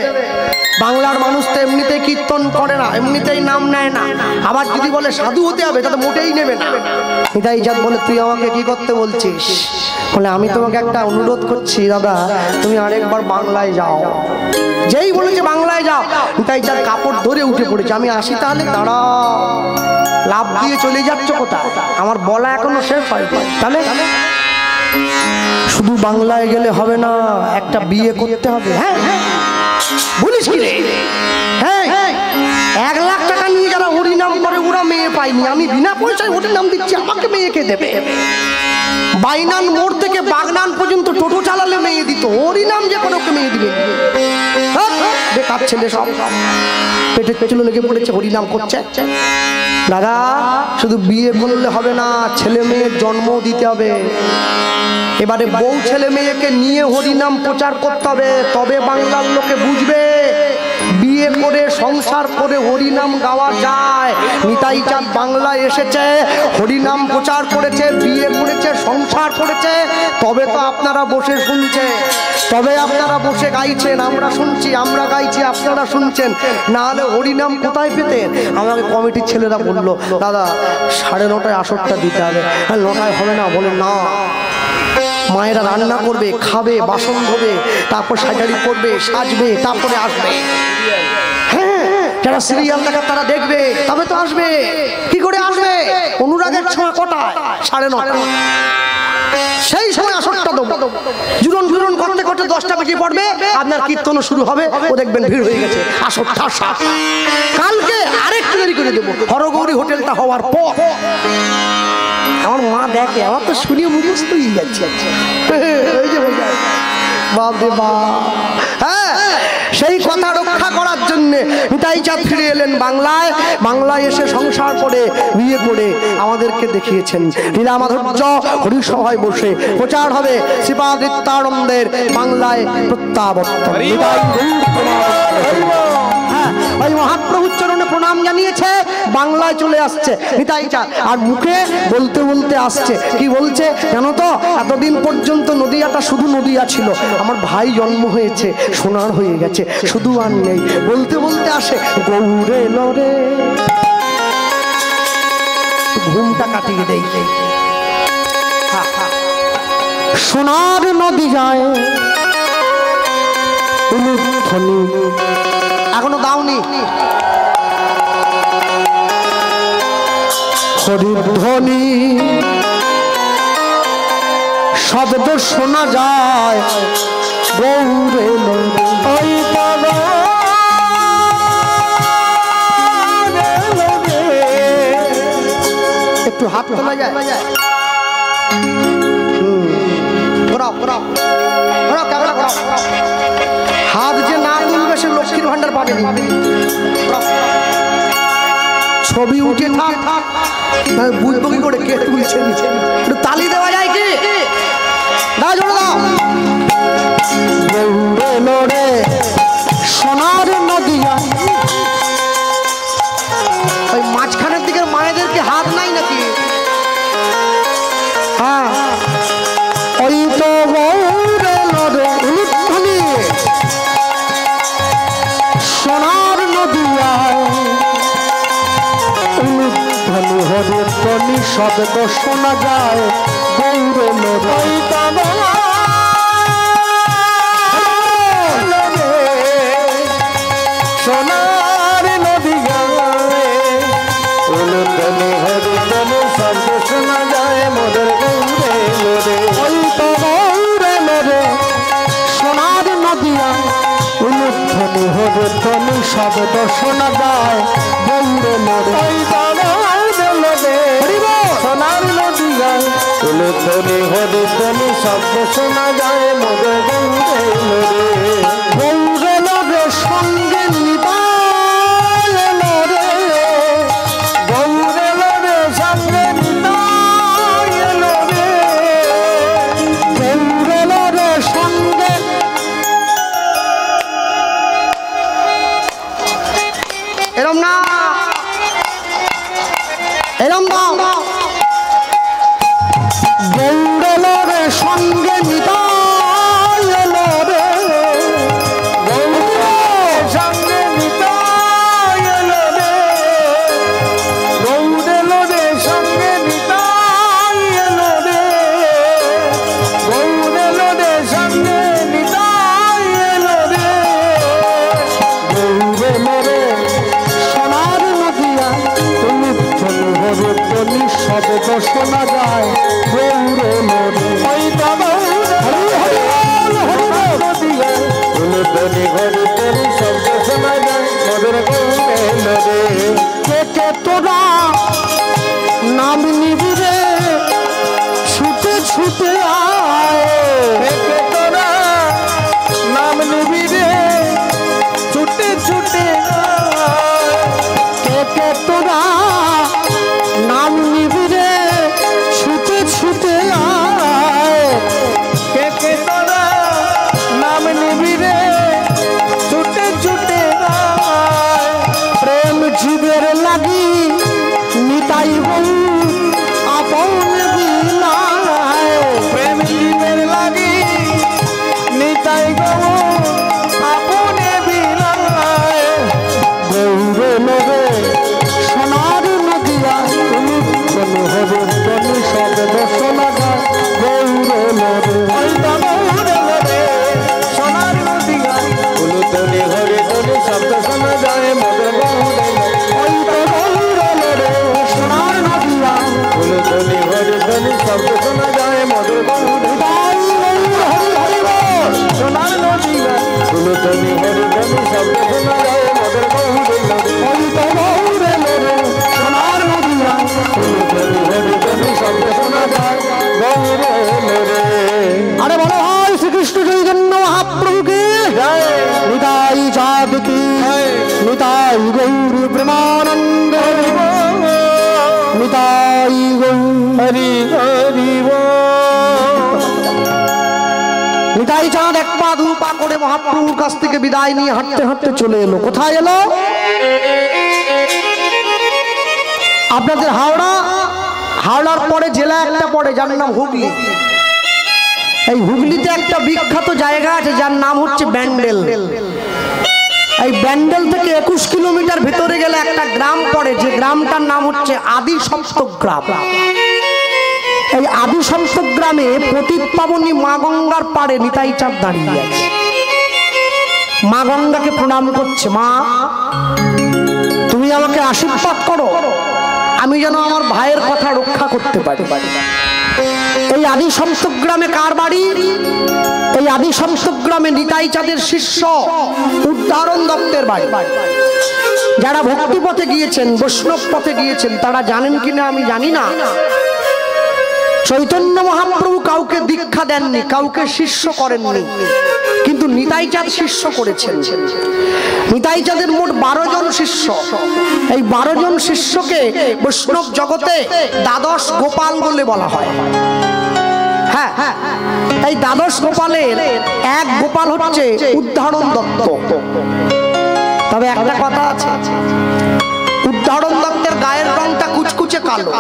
বাংলার মানুষ তো এমনিতেই কীর্তন করে না, এমনিতেই নাম নেয় না, আবার যদি বলে সাধু হতে হবে তাতে মোটেই নেবে না। নিতাই চাঁদ বলে, তুই আমাকে কি করতে বলছিস? বলে, আমি তোমাকে একটা অনুরোধ করছি দাদা, তুমি আরেকবার বাংলায় যাও। যেই বলেছে বাংলায় যাও, নিতাই চাঁদ কাপড় ধরে উঠে পড়েছে। আমি আসি তাহলে? দাঁড়া, লাভ দিয়ে চলে যাচ্ছ কোথায়? আমার বলা এখনো শেষ হয়নি। তাহলে শুধু বাংলায় গেলে হবে না, একটা বিয়ে করতে হবে। হ্যাঁ, বলিস কি রে? হ্যাঁ, 1 লাখ টাকা নিয়ে যারা হরিনাম করে ওরা মেয়ে পায়নি, আমি বিনা পয়সায় হরিনাম দিচ্ছি, আমাকে মেয়েকে দেবে? বাইনান মোড় থেকে বাগনান পর্যন্ত টোটো চালালে মেয়ে দিত, হরিনাম যে কোনো মেয়ে দিবে? বেকার ছেলে সব, পেটের পেছনে লেগে পড়েছে, হরিনাম করছে। দাদা, শুধু বিয়ে করলে হবে না, ছেলে মেয়ের জন্ম দিতে হবে। এবারে বউ ছেলে মেয়েকে নিয়ে হরিনাম প্রচার করতে হবে, তবে বাংলার লোকে বুঝবে বিয়ে করে সংসার করে হরিনাম গাওয়া যায়। নিতাই চাঁদ বাংলায় এসেছে, হরিনাম প্রচার করেছে, বিয়ে করেছে, সংসার করেছে, তবে তো আপনারা বসে শুনছে, তবে আপনারা বসে গাইছেন, আমরা শুনছি, আমরা গাইছি, আপনারা শুনছেন। না হলে হরিনাম কোথায় পেতেন? আমাকে কমিটির ছেলেরা বললো, দাদা 9:30 আসরটা দিতে হবে। 9টায় হবে না। বলে, না, মায়েরা রান্না করবে, খাবে, বাসন ধোবে, তারপর সাজারি করবে, সাজবে, তারপরে আসবে। হ্যাঁ, যারা সিরিয়াল দেখা তারা দেখবে, তবে তো আসবে। কি করে আসবে? অনুরাগের ছোঁয়া কটায়? 9:30। সেই সময় আসরটা দেবো। জুরন জুরন করতে করতে 10টা বেজে পড়বে, আপনার কীর্তনও শুরু হবে, ও দেখবেন ভিড় হয়ে গেছে, আসরটা শেষ। কালকে আরেকটু দেরি করে দেবো, হরগৌরী হোটেলটা হওয়ার পর। আমার মা দেখে, আমার তো শুনিয়ে মুখস্থ হয়ে যাচ্ছে। হ্যাঁ, সেই কথা রক্ষা করার জন্য নিতাই চাঁদ ফিরে এলেন বাংলায়। বাংলায় এসে সংসার করে বিয়ে করে আমাদেরকে দেখিয়েছেন। লীলামাধুর্য হরিসভায় বসে প্রচার হবে শ্রীপাদ নিত্যানন্দের বাংলায় প্রত্যাবর্তন। ওই মহাপ্রভুর চরণে প্রণাম জানিয়েছে, বাংলায় চলে আসছে নিতাই চাঁদ। আর মুখে বলতে বলতে আসছে, কি বলছে জানো তো? এতদিন পর্যন্ত নদিয়াটা শুধু নদিয়া ছিল, আমার ভাই জন্ম হয়েছে, সোনার হয়ে গেছে, শুধু আর নেই। বলতে বলতে আসে, গৌরে লরে, ঘুমটা কাটিয়ে দেই, সোনার নদী যায় উলুধ্বনি, এখনো দাওনি। হরিধ্বনি শব্দ শোনা যায় গৌরে ওই বাবা। একটু হাত তোলা যায়? ঘোরাও ঘোরাও ঘোরাও, ক্যামেরা ঘোরাও। হাত যে না তুলবে সে লক্ষ্মীর ভান্ডার পাবে না। ছবি উঠে থাক, বুঝবো কি করে কে তুলছে? একটু তালি দেওয়া যায় কি? দাও জোরে দাও। গৌরে লড়ে সোনার নদিয়া, ওই মাঝখানের দিকের মায়েদের কি হাত নাই নাকি? হ্যাঁ, ওই তো গৌরে লড়ে উলুধ্বনি সোনার ধ্বনি শব্দ শোনা যায় গৌর নদী। সোনার নদী গায়ে উলুধ্বনি হরিধ্বনি শব্দ শোনা যায় মোদের গৌরে লোরে। ওই তো গৌরে লোরে সোনার নদিয়া উলুধ্বনি হরিধ্বনি শব্দ শোনা যায় গৌরে লোরে। ওই সোনার নদী গায়ে উলুধ্বনি হরিধ্বনি শব্দ শোনা যায় মোদের গৌরে লোরে। গৌরে লোরে সঙ্গে নিতাই লোরে, গৌরে লোরে সঙ্গে নিতাই লোরে। গৌরে লোরে সঙ্গে এরম না এরম দাও। গৌরে লোরে সঙ্গে নিতাই লোরে, গৌরে সঙ্গে নিতাই লোরে। গৌরে লোরে সঙ্গে নিতাই লোরে। গৌরে লোরে সঙ্গে নিতাই লোরে। গৌরে লোরে সোনার নদিয়া উলুধ্বনি হরিধ্বনি শব্দ শোনা যায় গৌরে লোরে। ওই তো উলুধ্বনি হরিধ্বনি শব্দ শোনা যায় মোদের গৌরে লোরে। কে কে তোরা নাম নিবি রে ছুটে ছুটে আয়, একে তোরা নাম নিবি রে ছুটে ছুটে আয়। কে কে তোরা নাম নিবি রে ছুটে ছুটে আয়। কে তোরা নাম নিবি রে ছুটে ছুটে আয়। প্রেম জীবের লাগি নিতাই বউ আপন বিলায়। প্রেম জীবের লাগি নিতাই গো আপনে বিলায়। গৌরে লোরে সোনার নদিয়া উলুধ্বনি হরিধ্বনি শব্দ শোনা যায় গৌরে লোরে। ওই তো গৌরে লোরে সোনার নদী গায় উলুধ্বনি হরিধ্বনি শব্দ শোনা যায় মোদের গৌরে লোরে। ওই তো গৌরে লোরে সোনার নদিয়া উলুধ্বনি হরিধ্বনি শব্দ শোনা যায় মোদের গৌরে। হরি হরি বল। সোনার নদী গায় উলুধ্বনি হরিধ্বনি শব্দ শোনা যায় মোদের গৌরে লোরে। ওই তো গৌরে লোরে সোনার নদিয়া উলুধ্বনি হরিধ্বনি শব্দ শোনা যায় গৌরে লোরে। আরে বলো ভাই শ্রীকৃষ্ণ চৈতন্য মহাপ্রভুকে জয় নিতাই চাঁদ কি নিতাই গৌর প্রেমানন্দ নিতাই গৌর। হরি হরি বল। নিতাই চাঁদ এক পা দু পা করে মহাপ্রভুর কাছ থেকে বিদায় নিয়ে হাঁটতে হাঁটতে চলে এলো। কোথায় এলো? আপনাদের হাওড়ার পরে জেলা একটা পড়ে যার নাম হুগলি। এই হুগলিতে একটা বিখ্যাত জায়গা আছে যার নাম হচ্ছে ব্যান্ডেল। এই ব্যান্ডেল থেকে 21 কিলোমিটার ভেতরে গেলে একটা গ্রাম পড়ে, যে গ্রামটার নাম হচ্ছে আদি সপ্তক গ্রাম। এই আদি সপ্তক গ্রামে পতিত পাবনী মা গঙ্গার পাড়ে নিতাই চাঁদ দাঁড়িয়ে আছে। মা গঙ্গাকে প্রণাম করছে, মা তুমি আমাকে আশীর্বাদ করো, আমি যেন আমার ভাইয়ের কথা রক্ষা করতে পারি। এই আদি সপ্তক গ্রামে কার বাড়ি? এই আদি সপ্তক গ্রামে নিতাই চাঁদের শিষ্য উদ্ধারণ দত্তের বাড়ি। যারা ভক্তি পথে গিয়েছেন, বৈষ্ণব পথে গিয়েছেন, তারা জানেন কিনা আমি জানি না, চৈতন্য মহাপ্রভু কাউকে দীক্ষা দেননি, কাউকে শিষ্য করেননি, কিন্তু নিতাই চাঁদ শিষ্য করেছেন। নিতাই চাঁদের মোট 12 জন শিষ্য। এই 12 জন শিষ্যকে বৈষ্ণব জগতে দ্বাদশ গোপাল বলে বলা হয়। হ্যাঁ, এই দ্বাদশ গোপালের এক গোপাল হচ্ছে উদ্ধারণ দত্ত। তবে একটা কথা আছে, উদ্ধারণ দত্তের গায়ের রংটা কুচকুচে কালো,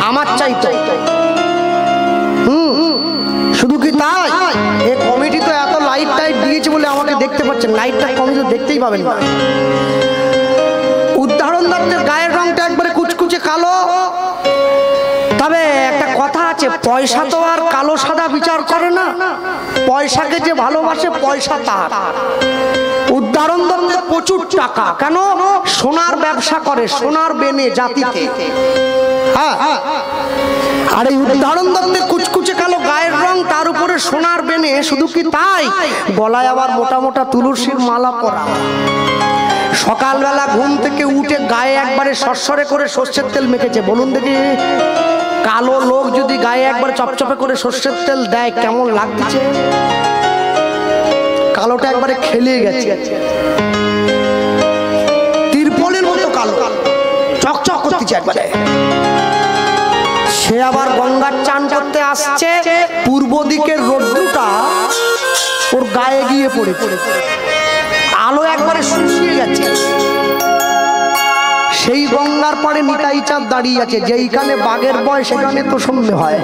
আমার চাইতে। শুধু কি তাই, এই কমিটি তো এত লাইট টাইট দিয়েছে বলে আমাকে দেখতে পাচ্ছেন, লাইটটা কমিটি দেখতেই পাবেন না। উদ্ধারণ দত্তের গায়ের রংটা একবারে কুচকুচে কালো, আছে, পয়সা তো আর কালো সাদা বিচার করে না, পয়সাকে যে ভালোবাসে পয়সা তার। উদাহরণ দত্তের প্রচুর টাকা, কেন? সোনার ব্যবসা করে, সোনার বেনে জাতিতে। হ্যাঁ, আর এই উদাহরণ দত্তের কুচকুচে কালো গায়ের রং, তার উপরে সোনার বেনে। শুধু কি তাই, গলায় আবার মোটা মোটা তুলসীর মালা পরা। সকালবেলা ঘুম থেকে উঠে গায়ে একবারে সরসরে করে সর্ষের তেল মেখেছে। বলুন দেখি, কালো লোক যদি গায়ে একবার চপচপে করে সর্ষের তেল দেয় কেমন লাগছে? কালোটা একবারে খেলে গেছে, তিরপলের মতো কালো, চকচক করতেছে একবারে। সে আবার গঙ্গার চান করতে আসছে, পূর্ব দিকের রোদ্দুরটা ওর গায়ে গিয়ে পড়েছে, আলো একবারে শুকিয়ে গেছে। সেই গঙ্গার পাড়ে নিতাই চাঁদ দাঁড়িয়ে আছে, যেইখানে বাঘের বয় সেখানে তো শুনতে হয়।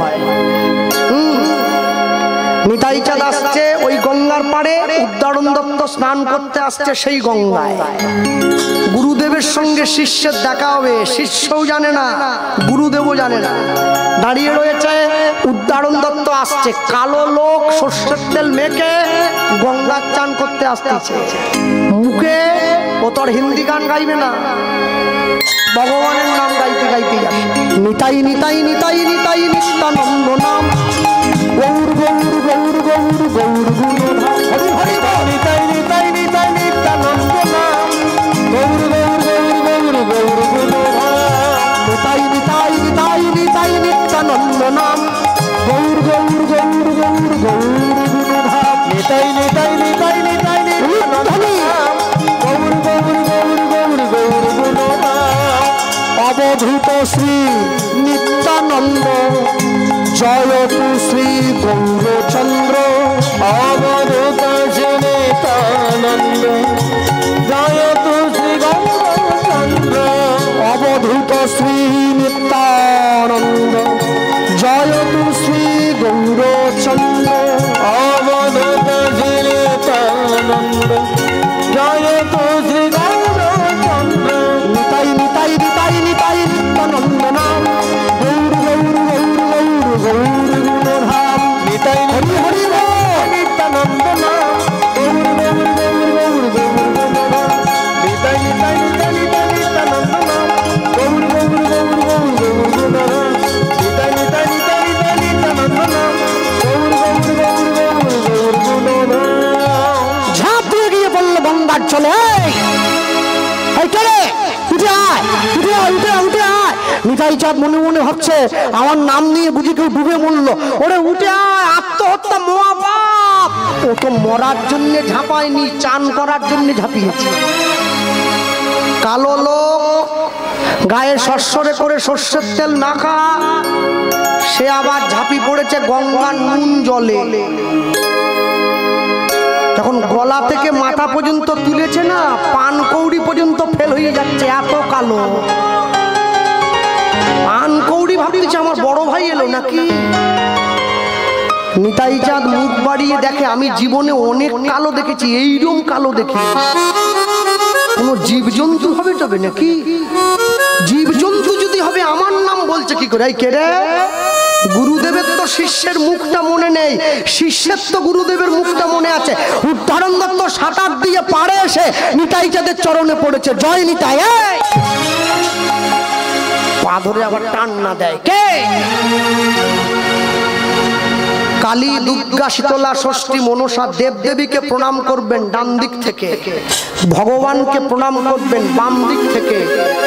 নিতাই চাঁদ আসছে ওই গঙ্গার পাড়ে, উদাহরণ দত্ত স্নান করতে আসছে সেই গঙ্গায়। গুরুদেবের সঙ্গে শিষ্যের দেখা হবে, শিষ্যও জানে না, গুরুদেবও জানে না। দাঁড়িয়ে রয়েছে, উদাহরণ দত্ত আসছে, কালো লোক সর্ষের তেল মেখে গঙ্গার চান করতে আসতেছে। মুখে ও তোর হিন্দি গান গাইবে না, ভগবানের নাম গাইতে গাইতে যাবে। নিতাই নিতাই নিতাই নিতাই নিত্যানন্দ নাম, গৌর গৌর গৌর গৌর গৌর গুণধাম। হরি হরি বল। নিতাই নিতাই নিতাই নিত্যানন্দ নাম, গৌর গৌর গৌর গৌর গৌর গুণধাম। নিতাই নিতাই নিতাই নিতাই নিত্যানন্দ নাম, গৌর গৌর গৌর গৌর গৌর গুণধাম। নিতাই নিতাই নিতাই নিতাই নিত্যানন্দ নাম, গৌর গৌর গৌর গৌর গৌর গুণধাম। অবধূত শ্রী নিত্যানন্দ, জয়তু শ্রী গৌরচন্দ্র। অবধূত শ্রী নিত্যানন্দ, জয়তু শ্রী গৌরচন্দ্র। অবধূত শ্রী নিত্যানন্দ, জয়তু শ্রী গৌরচন্দ্র। অবধূত শ্রী নিত্যানন্দ, জয়তু শ্রী গৌরচন্দ্র। নিতাই নিতাই নিতাই নিতাই নিত্যানন্দ নাম, গৌর গৌর গৌর গৌর গৌর গুণধাম। নিতাই হরি হরি বল। নিত্যানন্দ নাম, গৌর গৌর গৌর গৌর গৌর গুণধাম। নিতাই নিতাই নিতাই নিতাই নিত্যানন্দ নাম, গৌর গৌর গৌর গৌর গৌর গুণধাম। নিতাই নিতাই নিতাই নিতাই নিত্যানন্দ নাম, গৌর গৌর গৌর গৌর গৌর গুণধাম। ঝাঁপ দিয়ে গিয়ে বললো গঙ্গার চলে, এই কে রে? উঠে আয়, উঠে আয়, উঠে আয়, উঠে আয়। নিতাই চাঁদ মনে মনে ভাবছে, আমার নাম নিয়ে বুঝি কেউ ডুবে মরলো। ওরে উঠে আয়, আত্মহত্যা মহাপাপ। ও তো মরার জন্য ঝাঁপায়নি, চান করার জন্য ঝাঁপিয়েছে। কালো লোক গায়ে সরসরে করে সর্ষের তেল মাখা, সে আবার ঝাঁপি পড়েছে গঙ্গার নুন জলে। যখন গলা থেকে মাথা পর্যন্ত তুলেছে না, পান কৌড়ি পর্যন্ত ফেল হয়ে যাচ্ছে, এত কালো। পান কৌড়ি ভাবতেছে আমার বড় ভাই এলো নাকি। নিতাই চাঁদ মুখ বাড়িয়ে দেখে, আমি জীবনে অনেক কালো দেখেছি, এইরকম কালো দেখি। কোন জীবজন্তু হবে তবে নাকি? জীবজন্তু যদি হবে আমার নাম বলছে কি করে? এই কে রে? গুরুদেবের তো শিষ্যের মুখটা মনে নেই, শিষ্যের তো গুরুদেবের মুখটা মনে আছে। উদাহরণ দত্ত সাঁতার দিয়ে পাড়ে এসে নিতাই চাঁদের চরণে পড়েছে, জয় নিতাই। পা ধরে আবার টান না দেয় কে? কালী, দুর্গা, শীতলা, ষষ্ঠী, মনসা, দেবদেবীকে প্রণাম করবেন ডান দিক থেকে, ভগবানকে প্রণাম করবেন বাম দিক থেকে,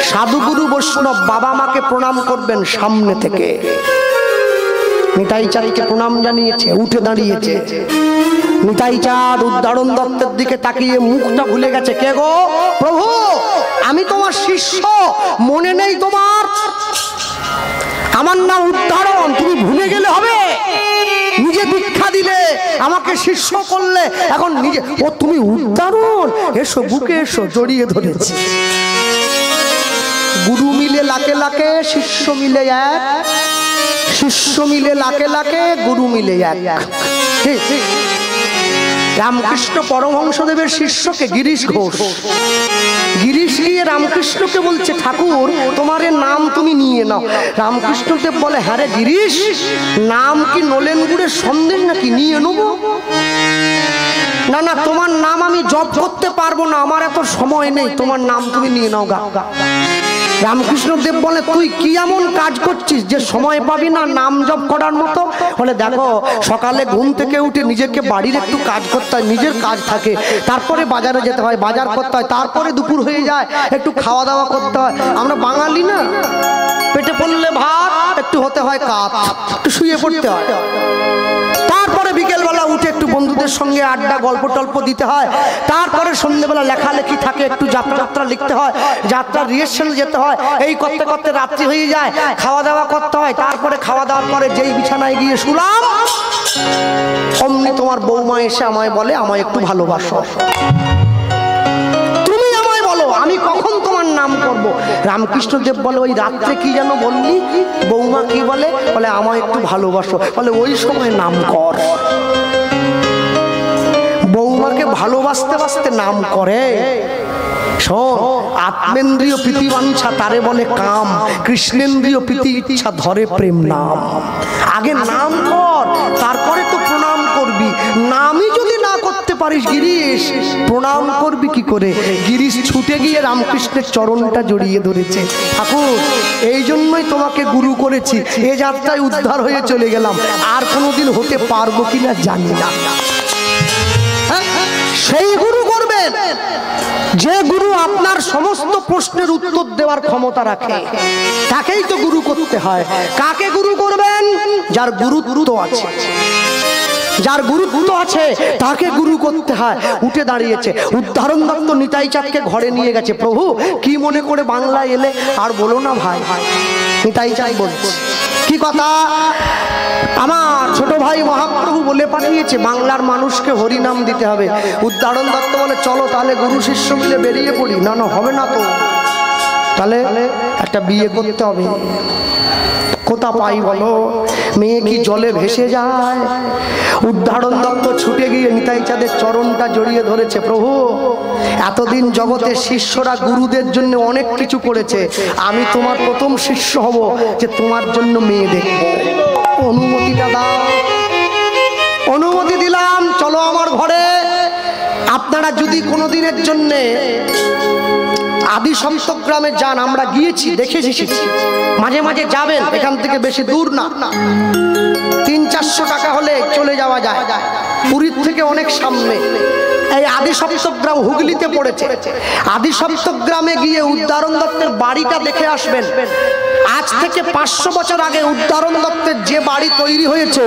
সাধুগুরু বৈষ্ণব বাবা মাকে প্রণাম করবেন সামনে থেকে। নিতাই চাঁদকে প্রণাম জানিয়েছে, উঠে দাঁড়িয়েছে। নিতাই চাঁদ উদাহরণ দত্তের দিকে তাকিয়ে মুখটা ভুলে গেছে। কে গো? প্রভু, আমি তোমার শিষ্য, মনে নেই তোমার? আমার নাম উদাহরণ, তুমি ভুলে গেলে হবে? নিজে দীক্ষা দিলে, আমাকে শিষ্য করলে, এখন নিজে ও তুমি উদাহরণ। এসো বুকে এসো, জড়িয়ে ধরেছি। গুরু মিলে লাকে লাকে, শিষ্য মিলে এক, শিষ্য মিলে লাকে লাকে, গুরু মিলে এক। রামকৃষ্ণ পরমহংসদেবের শিষ্যকে গিরিশ ঘোষ, গিরিশ গিয়ে রামকৃষ্ণকে বলছে ঠাকুর তোমার নাম তুমি নিয়ে নাও। রামকৃষ্ণদেব বলে হ্যাঁ রে গিরিশ, নাম কি নলেন গুড়ের সন্দেশ নাকি নিয়ে নেবো? না না, তোমার নাম আমি জপ করতে পারবো না, আমার এত সময় নেই, তোমার নাম তুমি নিয়ে নাও গা। রামকৃষ্ণ দেব বলে তুই কি এমন কাজ করছিস যে সময় পাবি না নাম জপ করার মতো? বলে দেখো সকালে ঘুম থেকে উঠে নিজেকে বাড়ির একটু কাজ করতে হয়, নিজের কাজ থাকে, তারপরে বাজারে যেতে হয়, বাজার করতে হয়, তারপরে দুপুর হয়ে যায়, একটু খাওয়া দাওয়া করতে হয়। আমরা বাঙালি না, পেটে পড়লে ভাত, একটু হতে হয় কাপ, একটু শুয়ে পড়তে হয়, তারপরে বিকেলবেলা উঠে একটু বন্ধুদের সঙ্গে আড্ডা গল্প টল্প দিতে হয়, তারপরে সন্ধ্যেবেলা লেখালেখি থাকে, একটু যাত্রা লিখতে হয়, যাত্রা রিহার্সাল যেতে হয়, এই করতে করতে রাত্রি হয়ে যায়, খাওয়া দাওয়া করতে হয়, তারপরে খাওয়া দাওয়ার পরে যেই বিছানায় গিয়ে শুলাম অমনি তোমার বৌমা এসে আমায় বলে আমায় একটু ভালোবাসো, তুমি আমায় বলো আমি কখন তোমার নাম করব। রামকৃষ্ণদেব বলে ওই রাত্রে কি যেন বললি? বৌমা কি বলে? বলে আমায় একটু ভালোবাসো। বলে ওই সময় নাম কর। বৌমাকে ভালোবাসতে বাসতে নাম করে। শোন, আত্মেন্দ্রিয় প্রীতিবাঞ্ছা তারে বলে কাম, কৃষ্ণেন্দ্রিয় প্রীতি ইচ্ছা ধরে প্রেম নাম। আগে নাম কর, তারপরে তো প্রণাম করবি। নামই যদি না করতে পারিস গিরিশ, প্রণাম করবি কি করে? গিরিশ ছুটে গিয়ে রামকৃষ্ণের চরণটা জড়িয়ে ধরেছে। ঠাকুর এই জন্যই তোমাকে গুরু করেছি, এ যাত্রায় উদ্ধার হয়ে চলে গেলাম, আর কোনোদিন হতে পারবো কিনা জানি না। সেই গুরু করবেন যে গুরু আপনার সমস্ত প্রশ্নের উত্তর দেওয়ার ক্ষমতা রাখে, তাকেই তো গুরু করতে হয়। কাকে গুরু করবেন? যার গুরুত্ব আছে, যার গুরুত্ব আছে তাকে গুরু করতে হয়। উঠে দাঁড়িয়েছে, উদাহরণ দত্ত নিতাই চাঁদকে ঘরে নিয়ে গেছে। প্রভু কি মনে করে বাংলায় এলে? আর বলো না ভাই, নিতাই চাঁদ বলছে কি কথা, আমার ছোট ভাই মহাপ্রভু বলে পাঠিয়েছে বাংলার মানুষকে হরিনাম দিতে হবে। উদাহরণ দত্ত বলে চলো তাহলে গুরু শিষ্য মিলে বেরিয়ে পড়ি। না না হবে না তো, তাহলে একটা বিয়ে করতে হবে। কোথা পাই বলো? মেয়ে কি জলে ভেসে যায়? উদাহরণ দত্ত ছুটে গিয়ে নিতাই চাঁদের চরণটা জড়িয়ে ধরেছে। প্রভু এতদিন জগতের শিষ্যরা গুরুদের জন্য অনেক কিছু করেছে, আমি তোমার প্রথম শিষ্য হব যে তোমার জন্য মেয়ে দেখব। অনুমতিটা দাও। অনুমতি দিলাম, চলো আমার ঘরে। আপনারা যদি কোনোদিনের জন্যে আদি সন্তগ্রামে যান, আমরা গিয়েছি, দেখে এসেছি, মাঝে মাঝে যাবেন, এখান থেকে বেশি দূর না, 300-400 টাকা হলে চলে যাওয়া যায়, পুরীর থেকে অনেক সামনে। এই আদি সপ্তগ্রাম হুগলিতে পড়েছে। আদি সপ্তগ্রামে গিয়ে উদাহরণ দত্তের বাড়িটা দেখে আসবেন। আজ থেকে 500 বছর আগে উদাহরণ দত্তের যে বাড়ি তৈরি হয়েছে,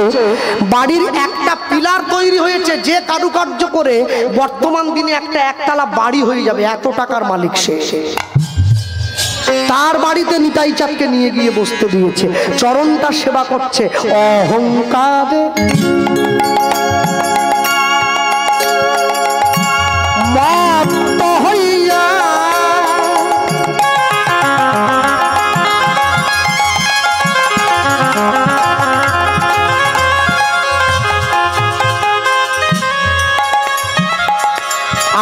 বাড়ির একটা পিলার তৈরি হয়েছে যে কারুকার্য করে বর্তমান দিনে একটা একতলা বাড়ি হয়ে যাবে, এত টাকার মালিক সে। তার বাড়িতে নিতাই চাঁদকে নিয়ে গিয়ে বসতে দিয়েছে, চরণটা সেবা করছে। অহংকারে মত্ত হইয়া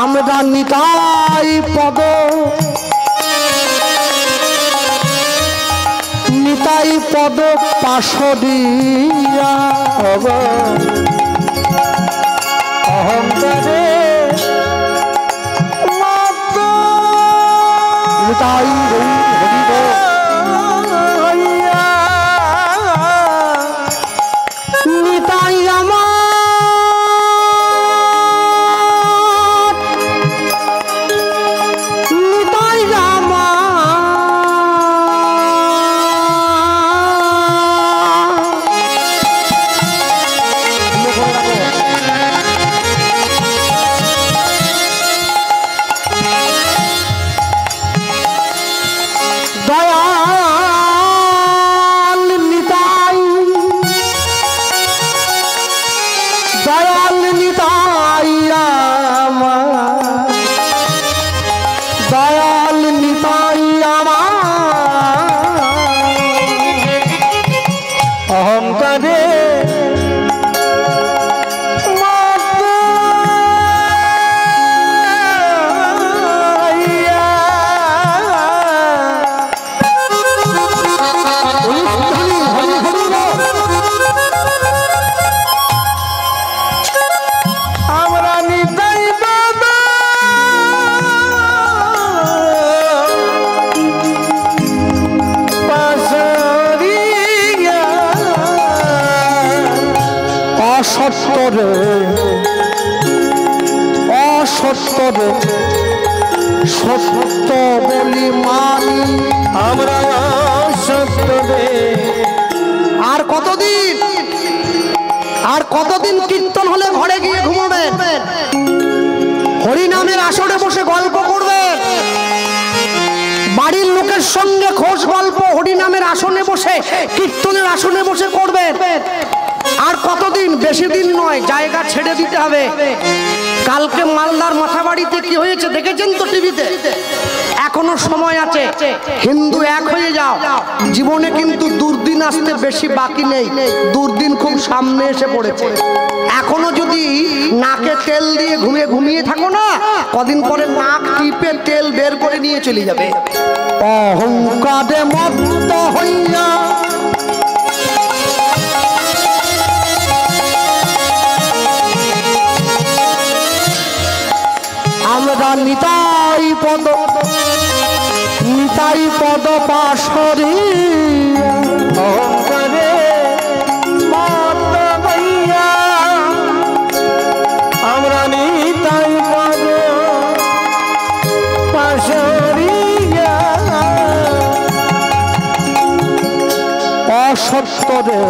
আমরা নিতাই পদ, নিতাই পদ পাশদিয়া অহংকারে নিতাই নিতাই আমার, নিতাই আমার অসত্যরে সত্য বলি মানি, আমরা সত্যবে। আর কতদিন, আর কতদিন কীর্তন হলে ঘরে গিয়ে ঘুমাবেন, হরিনামের আসরে বসে গল্প করবেন, বাড়ির লোকের সঙ্গে খোশ গল্প হরিনামের আসনে বসে কীর্তনের আসনে বসে করবেন। আর কতদিন, বেশি দিন নয়, জায়গা ছেড়ে দিতে হবে। কালকে মালদার মাথাবাড়িতে কি হয়েছে দেখেছেন তো টিভিতে? এখনো সময় আছে, হিন্দু এক হয়ে যাও। জীবনে কিন্তু দুর্দিন আসতে বেশি বাকি নেই, দুর্দিন খুব সামনে এসে পড়েছে। এখনো যদি নাকে তেল দিয়ে ঘুমিয়ে ঘুমিয়ে থাকো না, কদিন পরে নাক টিপে তেল বের করে নিয়ে চলে যাবে। অহংকারে মত্ত হইয়া আমরা নিতাই পদ, নিতাই পদ পাশরি, অহংকারে মত্ত হইয়া আমরা নিতাই পদ পাশরিয়া। অসত্যরে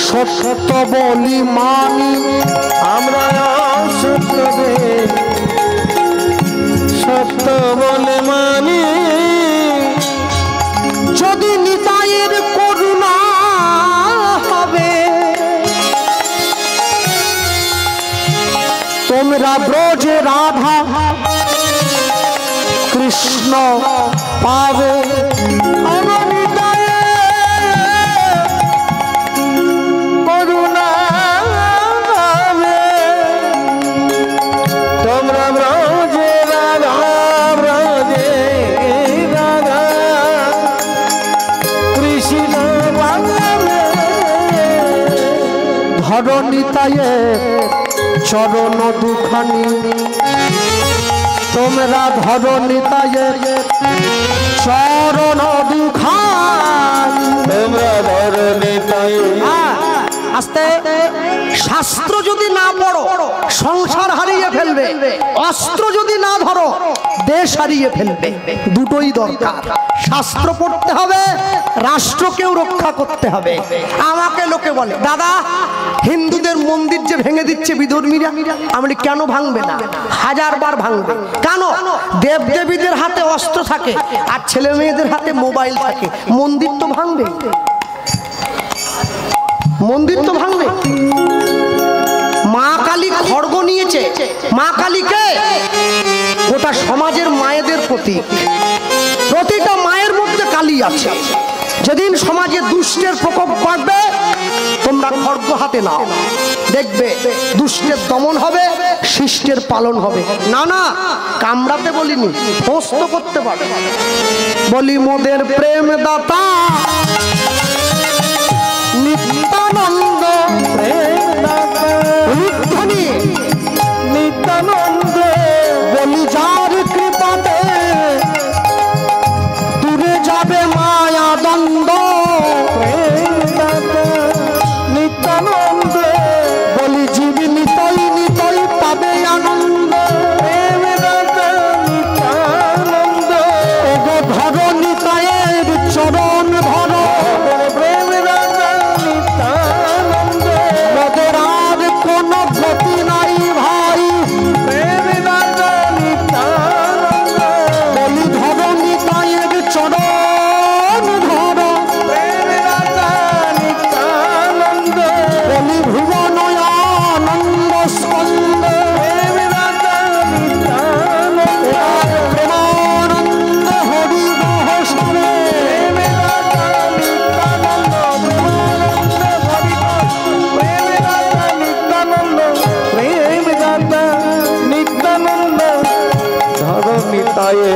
সত্য বলি মানি, আমরা সত্যবে সত্য বলে মানি। যদি নিতাইয়ের করুণা হবে, তোমরা ব্রজে রাধা কৃষ্ণ পাবে। আমার নিতাইয়ের করুণা হবে, তোমরা ব্রজে রাধা, ব্রজে রাধা কৃষ্ণ পাবে। ধর নিতাইয়ের চরণ দুখানি, তোমরা ধর নিতাইয়ের চরণ দুখানি। তোমরা ধর নিতাই। আস্তে, শাস্ত্র যদি না পড়ো সংসার হারিয়ে ফেলবে, অস্ত্র যদি না ধরো দেশ হারিয়ে ফেলবে। দুটোই দরকার, শাস্ত্র পড়তে হবে, রাষ্ট্রকেও রক্ষা করতে হবে। আমাকে লোকে বলে, দাদা হিন্দুদের মন্দির যে ভেঙে দিচ্ছে বিধর্মীরা, আমি কেন ভাঙবে না? হাজারবার ভাঙবে। কেন? দেবদেবীদের হাতে অস্ত্র থাকে আর ছেলে মেয়েদের হাতে মোবাইল থাকে, মন্দির তো ভাঙবে, মন্দির তো ভাঙবে। মা কালী খড়গ নিয়েছে, মা কালীকে গোটা সমাজের মায়েদের প্রতীক। প্রতিটা মায়ের মধ্যে কালী আছে। যেদিন সমাজে দুষ্টের প্রকোপ বাড়বে, তোমরা খড়গ হাতে নাও, দেখবে দুষ্টের দমন হবে, শিষ্টের পালন হবে। না না, কামড়াতে বলিনি, ফোঁসতো করতে পারবে। বলি মোদের প্রেম দাতা নিত্যানন্দ, ধ্বনি নিত্যানন্দ, বলি যার কৃপাতে দূরে যাবে মায়া দ্বন্দ্ব। নিত্যানন্দ, বলি জীব নিতই নিতই পাবে আনন্দ। নিত্যানন্দ, ওগো ধর নিতাইয়ের চরণ ধর, নিত্যানন্দ, মোদের আর কোনো গতি নাই ভাই। নিত্যানন্দ, বলি ধর নিতাইয়ের চরণ ধর, নিত্যানন্দ, বলি ভুবন আনন্দ স্কন্দ। প্রেমানন্দ হরি রহস্যে, নিত্যানন্দ, ধরণিতায়ে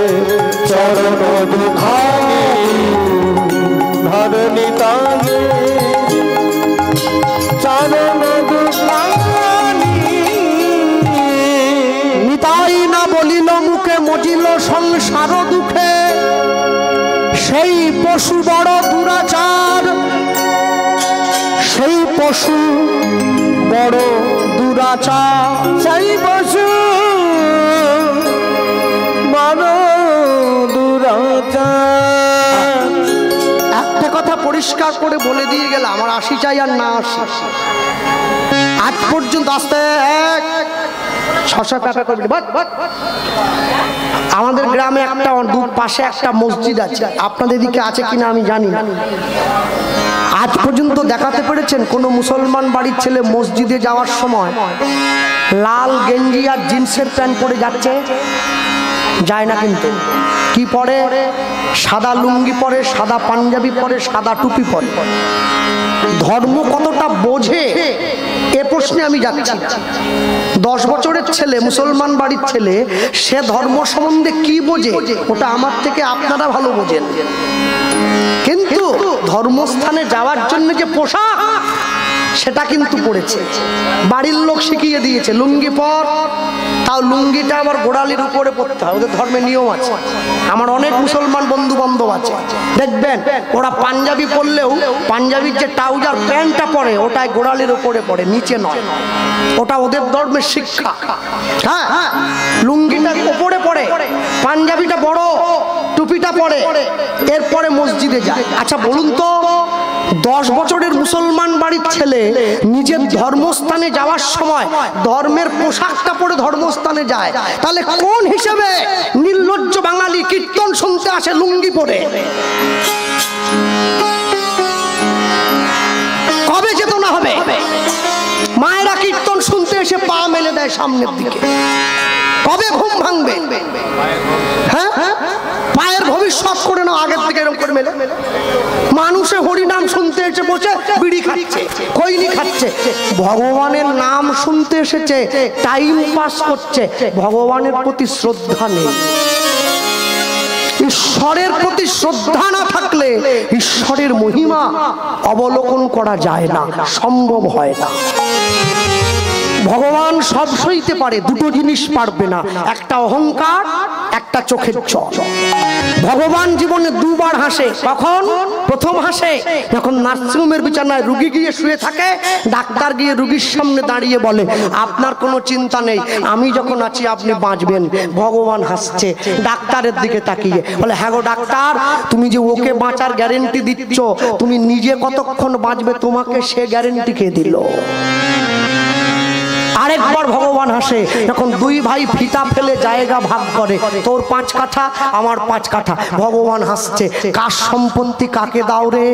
চরণ দুখানি, ধরণিতায়ে চরণ দুখানি। নিতাই না বলিল মুখে মজিল সংসার দুঃখে, সেই পশু বড় দুরাচার, সেই পশু বড় দুরাচার। সেই পশু বড় দুরাচার। একটা কথা পরিষ্কার করে বলে দিয়ে গেলাম, আমার আসি চাই আর না আসি, আজ পর্যন্ত আসতে ছশো টাকা করবি। আমাদের গ্রামে একটা দূর পাশে একটা মসজিদ আছে, আপনাদের দিকে আছে কিনা আমি জানি না। আজ পর্যন্ত দেখাতে পেরেছেন কোনো মুসলমান বাড়ির ছেলে মসজিদে যাওয়ার সময় লাল গেঞ্জি আর জিন্সের প্যান্ট পরে যাচ্ছে? যায় না। কিন্তু কি পরে? সাদা লুঙ্গি পরে, সাদা পাঞ্জাবি পরে, সাদা টুপি পরে। ধর্ম কতটা বোঝে এ প্রশ্নে আমি যাচ্ছি। 10 বছরের ছেলে, মুসলমান বাড়ির ছেলে, সে ধর্ম সম্বন্ধে কি বোঝে ওটা আমার থেকে আপনারা ভালো বোঝেন। কিন্তু ধর্মস্থানে যাওয়ার জন্য যে পোশাক সেটা কিন্তু পড়েছে, বাড়ির লোক শিখিয়ে দিয়েছে লুঙ্গি পর, তাও লুঙ্গিটা আবার গোড়ালির উপরে পড়তে হয়, ওদের ধর্মে নিয়ম আছে। আমার অনেক মুসলমান বন্ধু বান্ধব আছে, দেখবেন ওরা পাঞ্জাবি পরলেও পাঞ্জাবির যে ট্রাউজার প্যান্টটা পরে ওটাই গোড়ালির উপরে পড়ে, নিচে নয়। ওটা ওদের ধর্মের শিক্ষা। হ্যাঁ, লুঙ্গিটা উপরে পড়ে, পাঞ্জাবিটা বড়, টুপিটা পরে, এরপরে মসজিদে যায়। আচ্ছা বলুন তো, 10 বছরের মুসলমান বাড়ির ছেলে নিজের ধর্মস্থানে যাওয়ার সময় ধর্মের পোশাকটা পরে ধর্মস্থানে যায়, তাহলে কোন হিসেবে নির্লজ্জ বাঙালি কীর্তন শুনতে আসে লুঙ্গি পরে? কবে চেতনা হবে? মায়েরা কীর্তন শুনতে এসে পা মেলে দেয় সামনের দিকে, কবে ঘুম ভাঙবে? হ্যাঁ, পায়ের ভবিষ্যৎ করে নাও আগের থেকে এরকম করে মেলে। মানুষে হরিনাম শুনতে এসে বসে বিড়ি খাচ্ছে, খৈনি খাচ্ছে, ভগবানের নাম শুনতে এসেছে, টাইম পাস করছে, ভগবানের প্রতি শ্রদ্ধা নেই। ঈশ্বরের প্রতি শ্রদ্ধা না থাকলে ঈশ্বরের মহিমা অবলোকন করা যায় না, সম্ভব হয় না। ভগবান সব সইতে পারে, দুটো জিনিস পারবে না, একটা অহংকার, একটা চোখের জল। ভগবান জীবনে 2 বার হাসে। কখন? প্রথম হাসে যখন নার্সিংহোমের বিছানায় রুগী গিয়ে শুয়ে থাকে, ডাক্তার গিয়ে রুগীর সামনে দাঁড়িয়ে বলে আপনার কোনো চিন্তা নেই, আমি যখন আছি আপনি বাঁচবেন। ভগবান হাসছে ডাক্তারের দিকে তাকিয়ে, বলে হ্যাঁ গো ডাক্তার, তুমি যে ওকে বাঁচার গ্যারেন্টি দিচ্ছ, তুমি নিজে কতক্ষণ বাঁচবে তোমাকে সে গ্যারেন্টি কে দিল? আরেকবার ভগবান হাসে যখন 2 ভাই ফিতা ফেলে জায়গা ভাগ করে, তোর 5 কাঠা আমার 5 কাঠা। ভগবান হাসছে, কার সম্পত্তি কাকে দাও রে?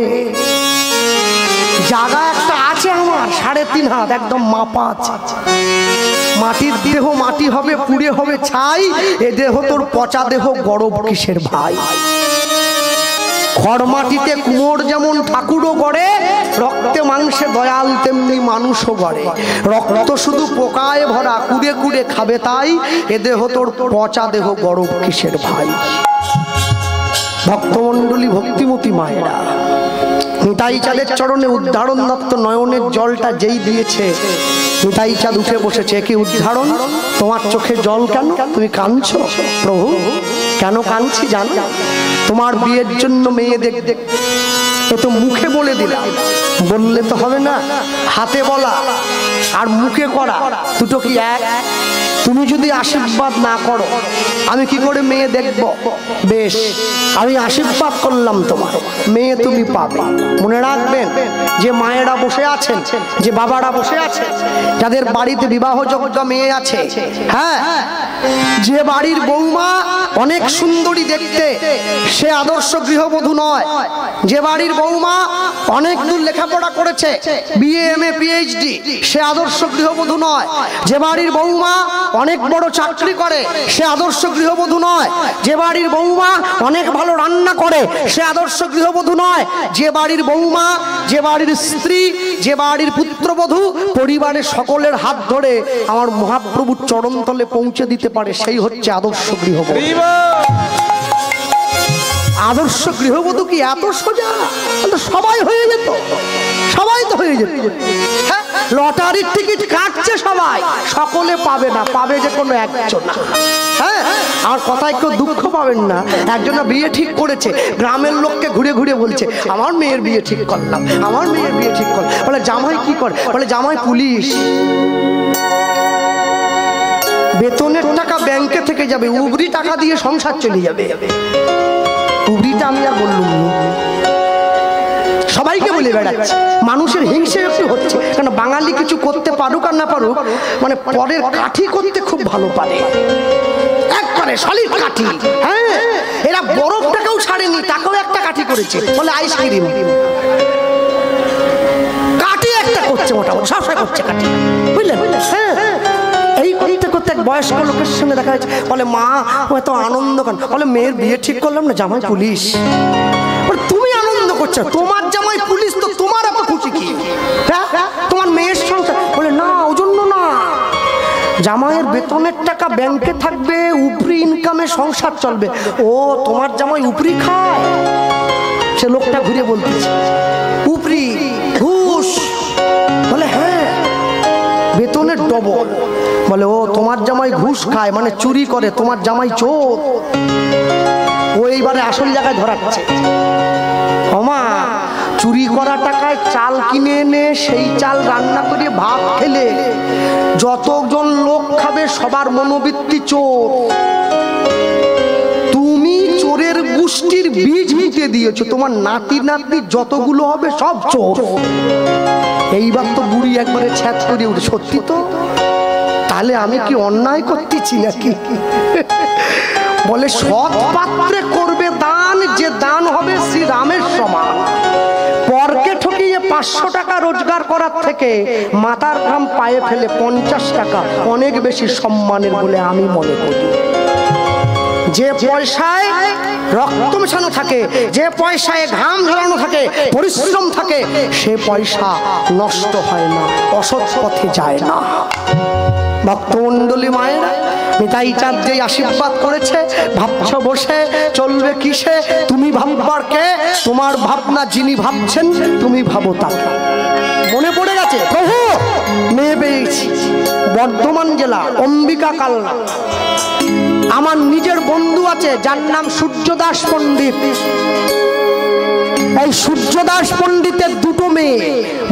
জায়গা একটা আছে আমার 3.5 হাত, একদম মাপা আছে। মাটির দেহ মাটি হবে, পুড়ে হবে ছাই, এ দেহ তোর পচা দেহ, গরব কিসের ভাই? খড় মাটিতে কুমোর যেমন ঠাকুরও গড়ে, রক্তে মাংসে দয়াল তেমনি মানুষও গড়ে। রক্ত শুধু পোকায় ভরা, কুড়ে কুড়ে খাবে তাই, এ দেহ তোর পচা দেহ, গরব কিসের ভাই? ভক্তমণ্ডলী, ভক্তিমতী মায়েরা, নিতাই চাঁদের চরণে উদ্ধারণ দত্ত নয়নের জলটা যেই দিয়েছে, নিতাই চাঁদ উঠে বসেছে। কি উদ্ধারণ? তোমার চোখে জল কেন? তুমি কাঁদছো? প্রভু কেন কাঁদছি জানো? তোমার বিয়ের জন্য মেয়ে দেখ। এ তো মুখে বলে দিলাম, বললে তো হবে না, হাতে বলা আর মুখে করা দুটো কি এক? তুমি যদি আশীর্বাদ না করো আমি কি করে মেয়ে দেখব? বেশ, আমি আশীর্বাদ করলাম, তোমার মেয়ে তুমি পাবে। মনে রাখবেন, যে মায়েরা বসে আছেন, যে বাবারা বসে আছেন, যাদের বাড়িতে বিবাহযোগ্য মেয়ে আছে, হ্যাঁ, যে বাড়ির বৌমা অনেক সুন্দরী দেখতে, সে আদর্শ গৃহবধূ নয়। যে বাড়ির বৌমা অনেক দূর লেখাপড়া করেছে, বিএ এমএ পিএইচডি, সে আদর্শ গৃহবধূ নয়। যে বাড়ির বৌমা অনেক বড় চাকরি করে, সে আদর্শ গৃহবধূ নয়। যে বাড়ির বৌমা অনেক ভালো রান্না করে, সে আদর্শ গৃহবধূ নয়। যে বাড়ির বৌমা, যে বাড়ির স্ত্রী, যে বাড়ির পুত্রবধূ পরিবারের সকলের হাত ধরে আমার মহাপ্রভুর চরণতলে পৌঁছে দিতে পারে, সেই হচ্ছে আদর্শ গৃহবধূ। আদর্শ গৃহবধূ কি এত সোজা? সবাই হয়ে যেত। সবাই তো হয়ে যেত। হ্যাঁ, লটারির টিকিট কাটছে সবাই, সকলে পাবে না, পাবে যে কোনো একজন। হ্যাঁ, আমার কথায় কেউ দুঃখ পাবেন না। একজনা বিয়ে ঠিক করেছে, গ্রামের লোককে ঘুরে ঘুরে বলছে আমার মেয়ের বিয়ে ঠিক করলাম, আমার মেয়ের বিয়ে ঠিক করলাম। বলে জামাই কি করে? বলে জামাই পুলিশ। বেতনের টাকা ব্যাংকে থেকে যাবে, উবরি টাকা দিয়ে সংসার চলে যাবে। উবরিটা আমি আর বললুম না, সবাইকে বলে বেড়াচ্ছে। মানুষের হিংসে একটু হচ্ছে, কারণ বাঙালি কিছু করতে পারুক আর না পারুক, মানে পরের কাঠি করতে খুব ভালো পারে, একবারে সলিড কাঠি। হ্যাঁ, এরা বরফটাকেও ছাড়েনি, তাকেও একটা কাঠি করেছে, বলে আইসক্রিম। কাঠি একটা করছে, মোটামুটি সবসময় করছে কাঠি, বুঝলেন? হ্যাঁ, এই করতে করতে এক বয়স্ক লোকের সঙ্গে দেখা যাচ্ছে। বলে মা এত আনন্দ কেন? বলে মেয়ের বিয়ে ঠিক করলাম না, জামাই পুলিশ। তুমি আনন্দ করছো, তোমার জামাই পুলিশ তো তোমার এত খুশি কি? তোমার মেয়ের সংসার। বলে না, ওই জন্য না, জামাইয়ের বেতনের টাকা ব্যাংকে থাকবে, উপরি ইনকামে সংসার চলবে। ও, তোমার জামাই উপরি খায়? সে লোকটা ঘুরে বলতেছে উপরি, ঘুষ। বলে হ্যাঁ, বেতনের ডবল। বলে ও, তোমার জামাই ঘুষ খায় মানে চুরি করে, তোমার জামাই চোর। ও এইবারে আসল জায়গায় ধরাচ্ছে। ওমা, চুরি করা টাকায় চাল কিনে এনে সেই চাল রান্না করে ভাত খেলে যতজন লোক খাবে সবার মনোবৃত্তি চোর। তুমি চোরের গোষ্ঠীর বীজ মিটে দিয়েছো, তোমার নাতি নাতনি যতগুলো হবে সব চোর। এইবার তো বুড়ি একবারে ছ্যাঁত করে উঠে, সত্যি তো, তাহলে আমি কি অন্যায় করতেছি নাকি? বলে সৎ পাত্রে করবে দান, যে দান হবে শ্রীরামের সমান। পরকে ঠকিয়ে 500 টাকা রোজগার করার থেকে মাথার ঘাম পায়ে ফেলে 50 টাকা অনেক বেশি সম্মানের বলে আমি মনে করি। যে পয়সায় রক্ত মেশানো থাকে, যে পয়সায় ঘাম ঝরানো থাকে, পরিশ্রম থাকে, সে পয়সা নষ্ট হয় না, অসৎ পথে যায় না। ভক্তমণ্ডলী মায়েরা, নিতাই চাঁদ যে আশীর্বাদ করেছে, ভাবছ বসে চলবে কিসে? তুমি ভাববার কে? তোমার ভাবনা যিনি ভাবছেন, তুমি ভাবো তাকে। মনে পড়ে গেছে, প্রভু মেয়ে পেয়েছি, বর্ধমান জেলা অম্বিকা কালনা। আমার নিজের বন্ধু আছে যার নাম সূর্যদাস পণ্ডিত। এই সূর্যদাস পণ্ডিতের দুটো মেয়ে,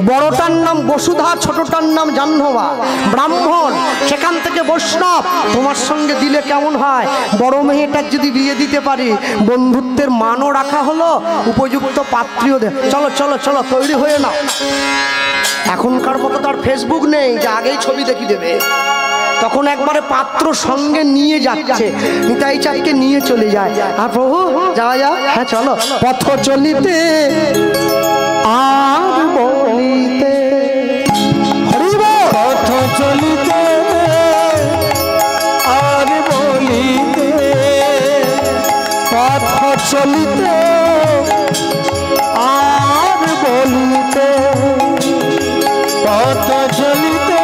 বড়টার নাম বসুধা, ছোটটার নাম জাহ্নবা। ব্রাহ্মণ, সেখান থেকে বৈষ্ণব। তোমার সঙ্গে দিলে কেমন হয়? বড় মেয়েটার যদি বিয়ে দিতে পারি, বন্ধুত্বের মানও রাখা হলো, উপযুক্ত পাত্রীও দে। চলো চলো চলো, তৈরি হয়ে নাও। এখনকার মতো তার ফেসবুক নেই যে আগেই ছবি দেখি দেবে, তখন একবারে পাত্র সঙ্গে নিয়ে যাচ্ছে, নিতাই চাঁদকে নিয়ে চলে যায়। আর প্রভু যাওয়া যাও, হ্যাঁ চলো। পথ চলিতে আর বলিতে, পথ চলিতে আর বলিতে, পথ চলিতে আর বলিতে, পথ চলিতে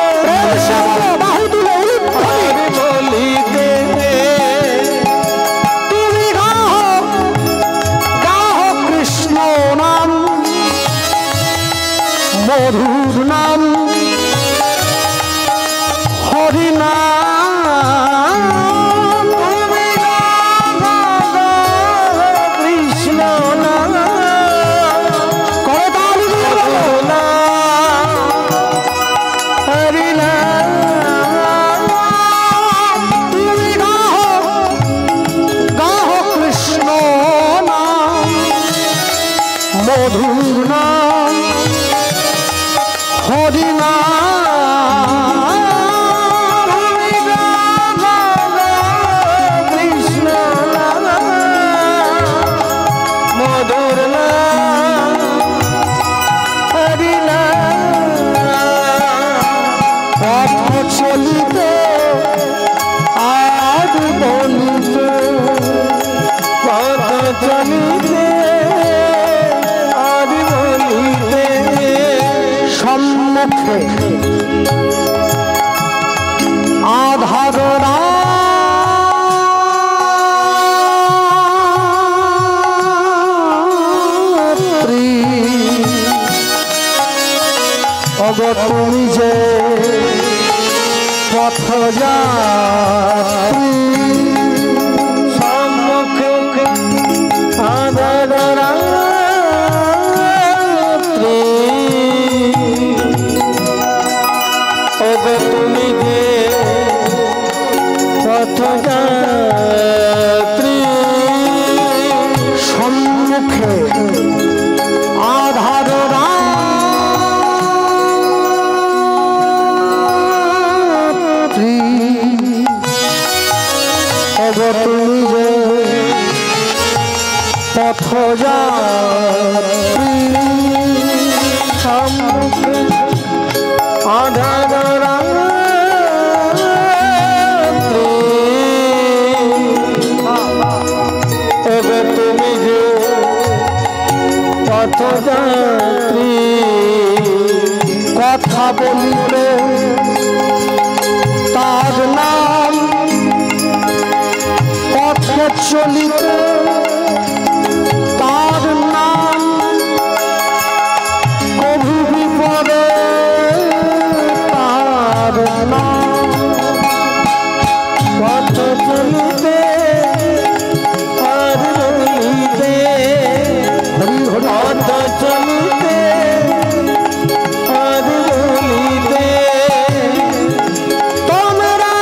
তুমি যে পথযাত্রী সম্মুখে আঁধার রাত্রি ওগো তুমি যে পথযাত্রী সম্মুখে আধার রাত্রি ওগো তুমি যে পথযাত্রী সম্মুখে আধার রাত্রি ওগো তুমি যে পথযাত্রী কথা বলিতে তার নাম পথে চলিতে তার নাম কভু বিপদে তার নাম পথ চলিতে আর বলিতে হরি হরি পথ চলিতে আর বলিতে তোমরা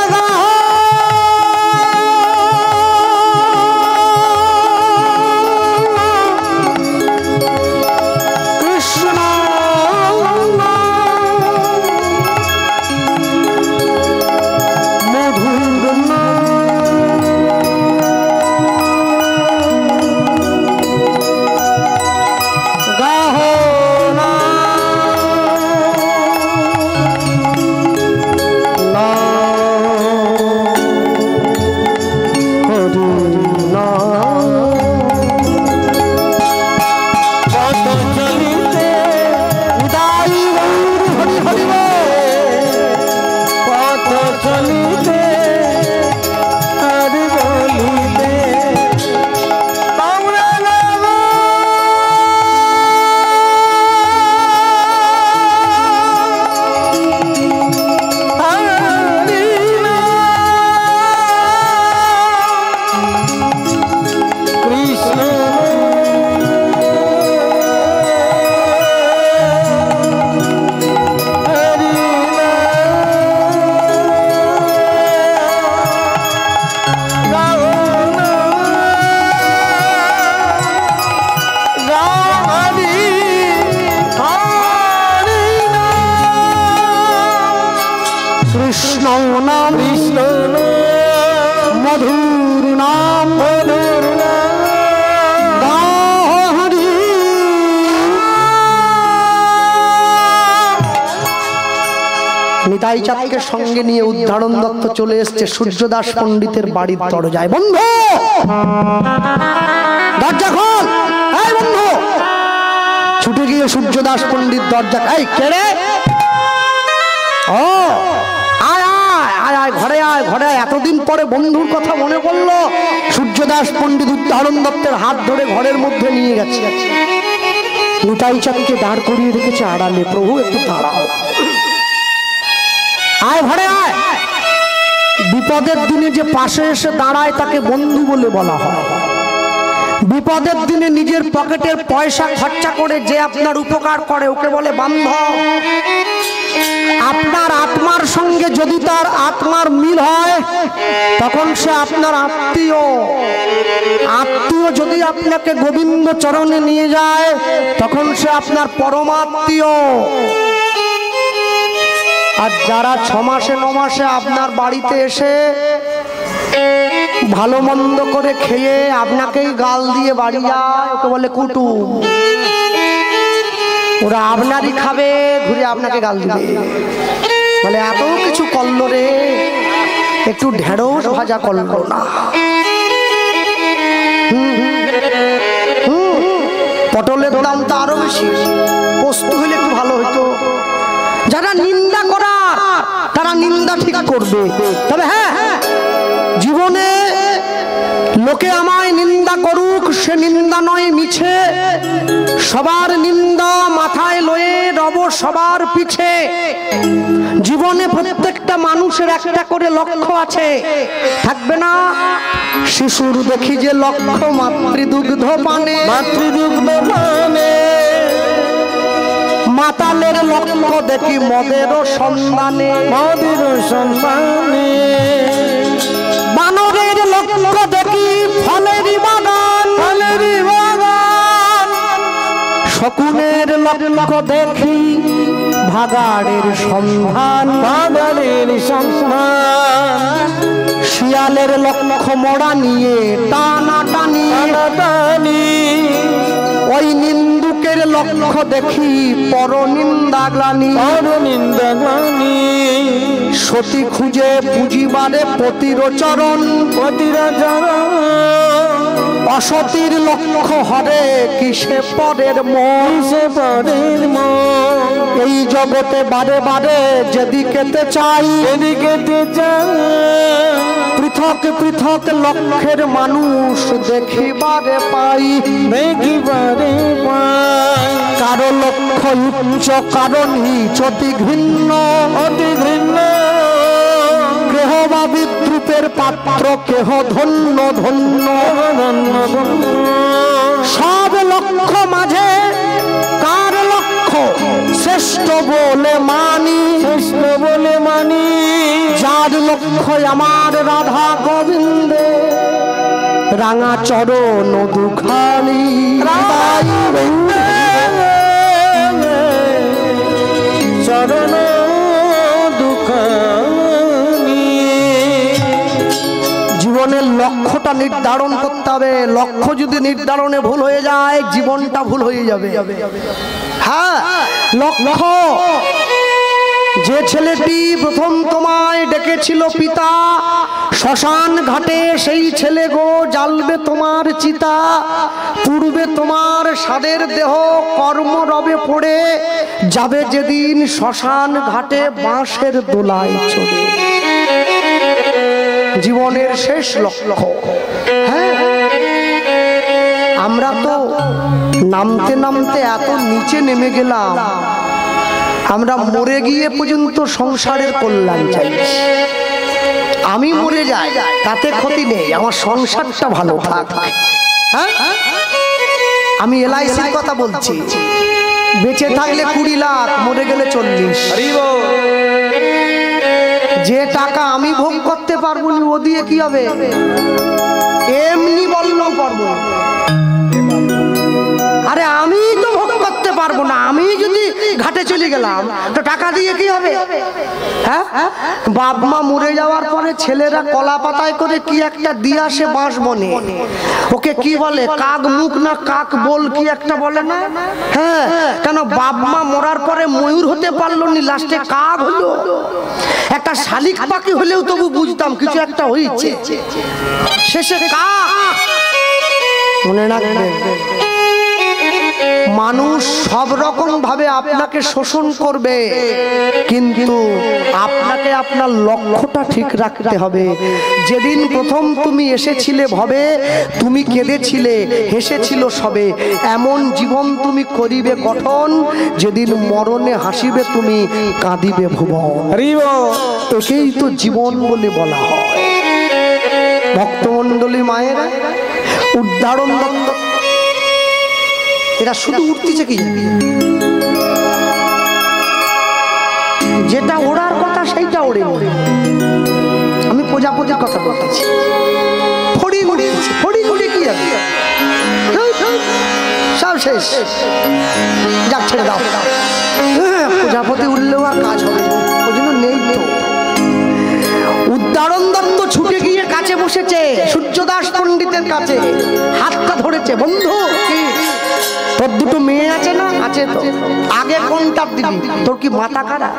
কৃষ্ণ মধুর গাহ না পথ চলিতে পথ চলিতে আর বলিতে কৃষ্ণ হরি কৃষ্ণ নাম কৃষ্ণ মধুর নাম মধুর গাহ হরি নিতাই চাঁদকে সঙ্গে নিয়ে উদ্ধারণ দত্ত চলে এসছে সূর্যদাস পণ্ডিতের বাড়ির দরজায়। বন্ধু দরজা খোল, এই বন্ধু। ছুটে গিয়ে সূর্যদাস পণ্ডিত দরজা, এই কে রে? ও আয় আয় আয় আয়, ঘরে আয় ঘরে আয়। এতদিন পরে বন্ধুর কথা মনে পড়লো। সূর্যদাস পণ্ডিত উদ্ধারণ দত্তের হাত ধরে ঘরের মধ্যে নিয়ে গেছে। নিতাই চাঁদকে দাঁড় করিয়ে রেখেছে আড়ালে। প্রভু একটু দাঁড়াও, আয় ঘরে আয়। বিপদের দিনে যে পাশে এসে দাঁড়ায় তাকে বন্ধু বলে বলা হয়। বিপদের দিনে নিজের পকেটের পয়সা খরচা করে যে আপনার উপকার করে ওকে বলে বান্ধব। আপনার আত্মার সঙ্গে যদি তার আত্মার মিল হয় তখন সে আপনার আত্মীয়। আত্মীয় যদি আপনাকে গোবিন্দ চরণে নিয়ে যায় তখন সে আপনার পরমাত্মীয়। আর যারা 6 মাসে 9 মাসে আপনার বাড়িতে এসে ভালো মন্দ করে খেয়ে আপনাকেই গাল দিয়ে বাড়ি যায় ওকে বলে কুটুম। ওরা আপনারই খাবে, ঘুরে আপনাকে গাল দিবে, বলে এত কিছু করলো রে, একটু ঢেঁড়স ভাজা করলো না। পটলের দাম তো আরো বেশি, পোস্ত হইলে একটু ভালো হতো। যারা নিন্দা করার তারা নিন্দা ঠিক করবে। তবে হ্যাঁ, জীবনে লোকে আমায় নিন্দা করুক সে নিন্দা নয় মিছে। সবার নিন্দা মাথায় লয়ে রব সবার পিছে। জীবনে প্রত্যেকটা মানুষের একটা করে লক্ষ্য আছে, থাকবে না? শিশুর দেখি যে লক্ষ্য মাতৃদুগ্ধ পানে, মাতৃদুগ্ধ পানে। মাতালের লক্ষ্য দেখি মদেরও সন্ধানে, মদের সন্ধানে। বানরের লক্ষ্য দেখি ফলেরই বাগান, ফলেরই বাগান। শকুনের লক্ষ্য দেখি ভাগাড়ের সন্ধান, বাগানের সন্ধান। শিয়ালের লক্ষ্য মোড়া নিয়ে টানাটানি, টানাটানি। ওই নিন্দুকের লক্ষ্য দেখি পরনিন্দা গ্লানি, পরনিন্দা গ্লানি। সতী খুঁজে পুঁজিবারে পতির চরণ, পতিরা যারা। অসতীর লক্ষ্য হরে কিসে পরের মন, কিসে পরের মন। এই জগতে বারে বারে যেদিকেতে চাই, এদিকেতে চাই। পৃথক পৃথক লক্ষ্যের মানুষ দেখিবারে পাই, দেখিবারে পাই। কারো লক্ষ্য উচ্চ কারো নিচ, অতি ঘৃণ্য অতি ঘৃণ্য। কেহ বা বিদ্রুপের পাত্র, কেহ ধন্য ধন্য। ধন্য ধন্য। সব লক্ষ্য মাঝে কার লক্ষ্য শ্রেষ্ঠ বলে মানি, শ্রেষ্ঠ বলে মানি। যার লক্ষ্য আমার রাধা গোবিন্দে, রাঙা চরণ দুখানি। চরণ দুখানি। জীবনের লক্ষ্যটা নির্ধারণ করতে হবে। লক্ষ্য যদি নির্ধারণে ভুল হয়ে যায়, জীবনটা ভুল হয়ে যাবে। হ্যাঁ, লক্ষ্য। যে ছেলেটি প্রথম তোমায় ডেকেছিল পিতা, শ্মশান ঘাটে সেই ছেলে গো জ্বালবে তোমার চিতা। পূর্বে তোমার সাদের দেহ কর্ম রবে পড়ে যাবে যেদিন শ্মশান ঘাটে বাঁশের দোলায় চড়ে। জীবনের শেষ লক্ষ্য। হ্যাঁ, আমরা তো নামতে নামতে এত নিচে নেমে গেলাম, আমরা মরে গিয়ে পর্যন্ত সংসারের কল্যাণ চাইছি। আমি মরে যাই তাতে ক্ষতি নেই, আমার সংসারটা ভালো থাক। হ্যাঁ, আমি LICর কথা বলছি। বেঁচে থাকলে 20 লাখ, মরে গেলে 40। যে টাকা আমি ভোগ করতে পারবো না, ও দিয়ে কি হবে? এমনি বললেও পারবো। আরে আমি তো ভোগ করতে পারবো না, আমি যদি ঘাটে চলে গেলাম তো টাকা দিয়ে কি হবে? হ্যাঁ, বাপ মা মরে যাওয়ার পরে ছেলেরা কলা পাতায় করে কি একটা দিয়ে আসে বাঁশ বনে, ওকে কি বলে? কাক মুখ না কাক বল কি একটা বলে না? হ্যাঁ, কেন বাপ মা মরার পরে ময়ূর হতে পারলো নি, লাস্টে কাক হলো। একটা শালিক পাখি হলেও তবু বুঝতাম কিছু একটা হয়েছে, শেষে কাক। মনে রাখবেন, মানুষ সব রকম ভাবে আপনাকে শোষণ করবে, কিন্তু আপনাকে আপনার লক্ষ্যটা ঠিক রাখতে হবে। যেদিন প্রথম তুমি এসেছিলে ভবে, তুমি কেঁদেছিলে হেসেছিল সবে, এমন জীবন তুমি করিবে গঠন, যেদিন মরণে হাসিবে তুমি কাঁদিবে ভুবন। একেই তো জীবন বলে বলা হয়। ভক্তমণ্ডলী মায়েরা, উদ্ধারণ দত্ত এরা শুধু উঠতেছে কি, যেটা ওড়ার কথা সেইটা ওড়ে। আমি প্রজাপতির কথা বলতেছি। ফড়ি উড়িয়েছে, ফড়ি উড়ে কি যাবে? সব শেষ, যাক ছেড়ে দাও। প্রজাপতি উঠলেও আর কাজ হবে না, ওই জন্য নেই তো। উদ্ধারণ দত্ত ছুটে গিয়ে কাছে বসেছে সূর্যদাস পণ্ডিতের কাছে, হাতটা ধরেছে। বন্ধু, তোর দুটো মেয়ে আছে না? আছে তো। আগে কোনটা দিবি? তোর কি মাথা খারাপ?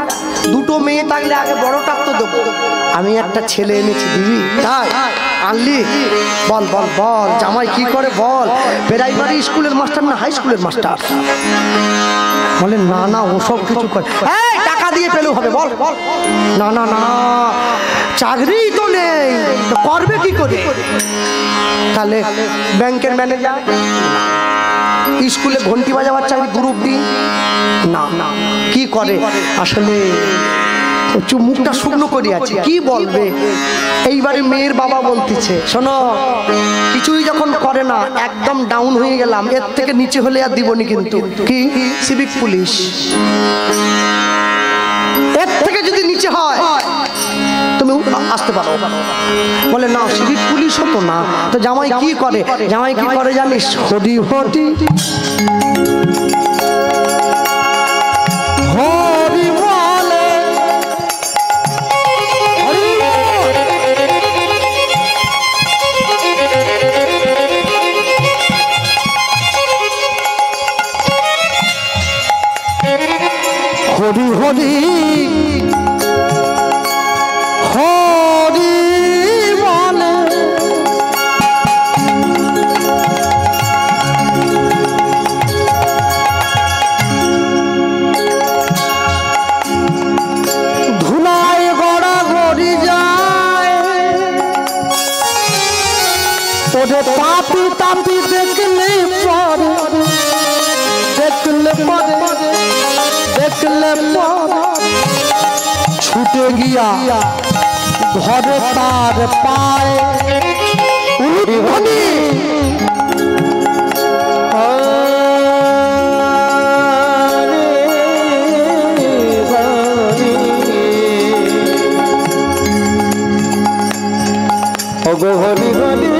দুটো মেয়ে থাকলে আগে বড়টা তো দেবো। আমি একটা ছেলে এনেছি, দিবি? তাই আনলি? বল বল বল, জামাই কি করে বল? প্রাইমারি স্কুলের মাস্টার না হাই স্কুলের মাস্টার? বলে না না, ওসব কিছু করে। এই টাকা দিয়ে পেলেও হবে, বল বল। না না না, চাকরি তো নেই, করবে কি করে? তাহলে ব্যাংকের ম্যানেজার, স্কুলে ঘন্টি বাজাবার চাকরি গ্রুপ ডি না, কি করে আসলে মুখটা শুকনো করে আছে, কি বলবে। এইবারে মেয়ের বাবা বলতেছে, শোনো কিছুই যখন করে না, একদম ডাউন হয়ে গেলাম, এর থেকে নিচে হলে আর দিবনি, কিন্তু কি সিভিক পুলিশ, এর থেকে যদি নিচে হয় তুমি আসতে পারো। বলে না সিভিক পুলিশ হতো না তো। জামাই কি করে, জামাই কি করে জানিস, হরি হরি হরি বলে, হরি হরি হরি বলে, ধুলায় গড়া গড়ি যায়, ওরে পাপি তাপি দেখলে পরে, দেখলে পরে, দেখলে পরে ছুটে গিয়া ঘরে তার পায়, উনি উনি ওগো হরি হরি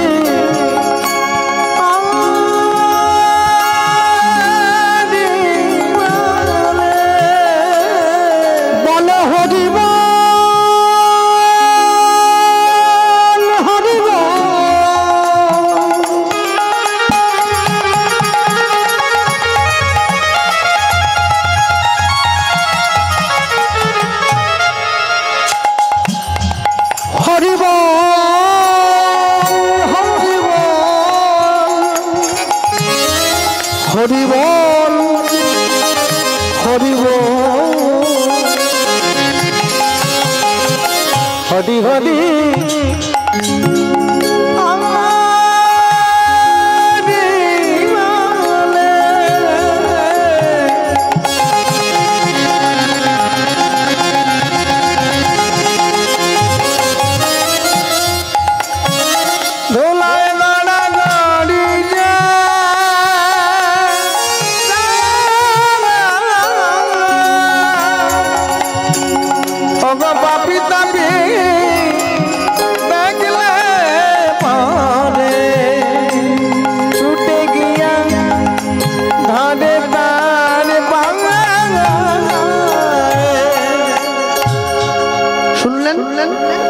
বলো হরি বল, হরি বল, হরি বল, হরি বল, হরি বল, হরি হরি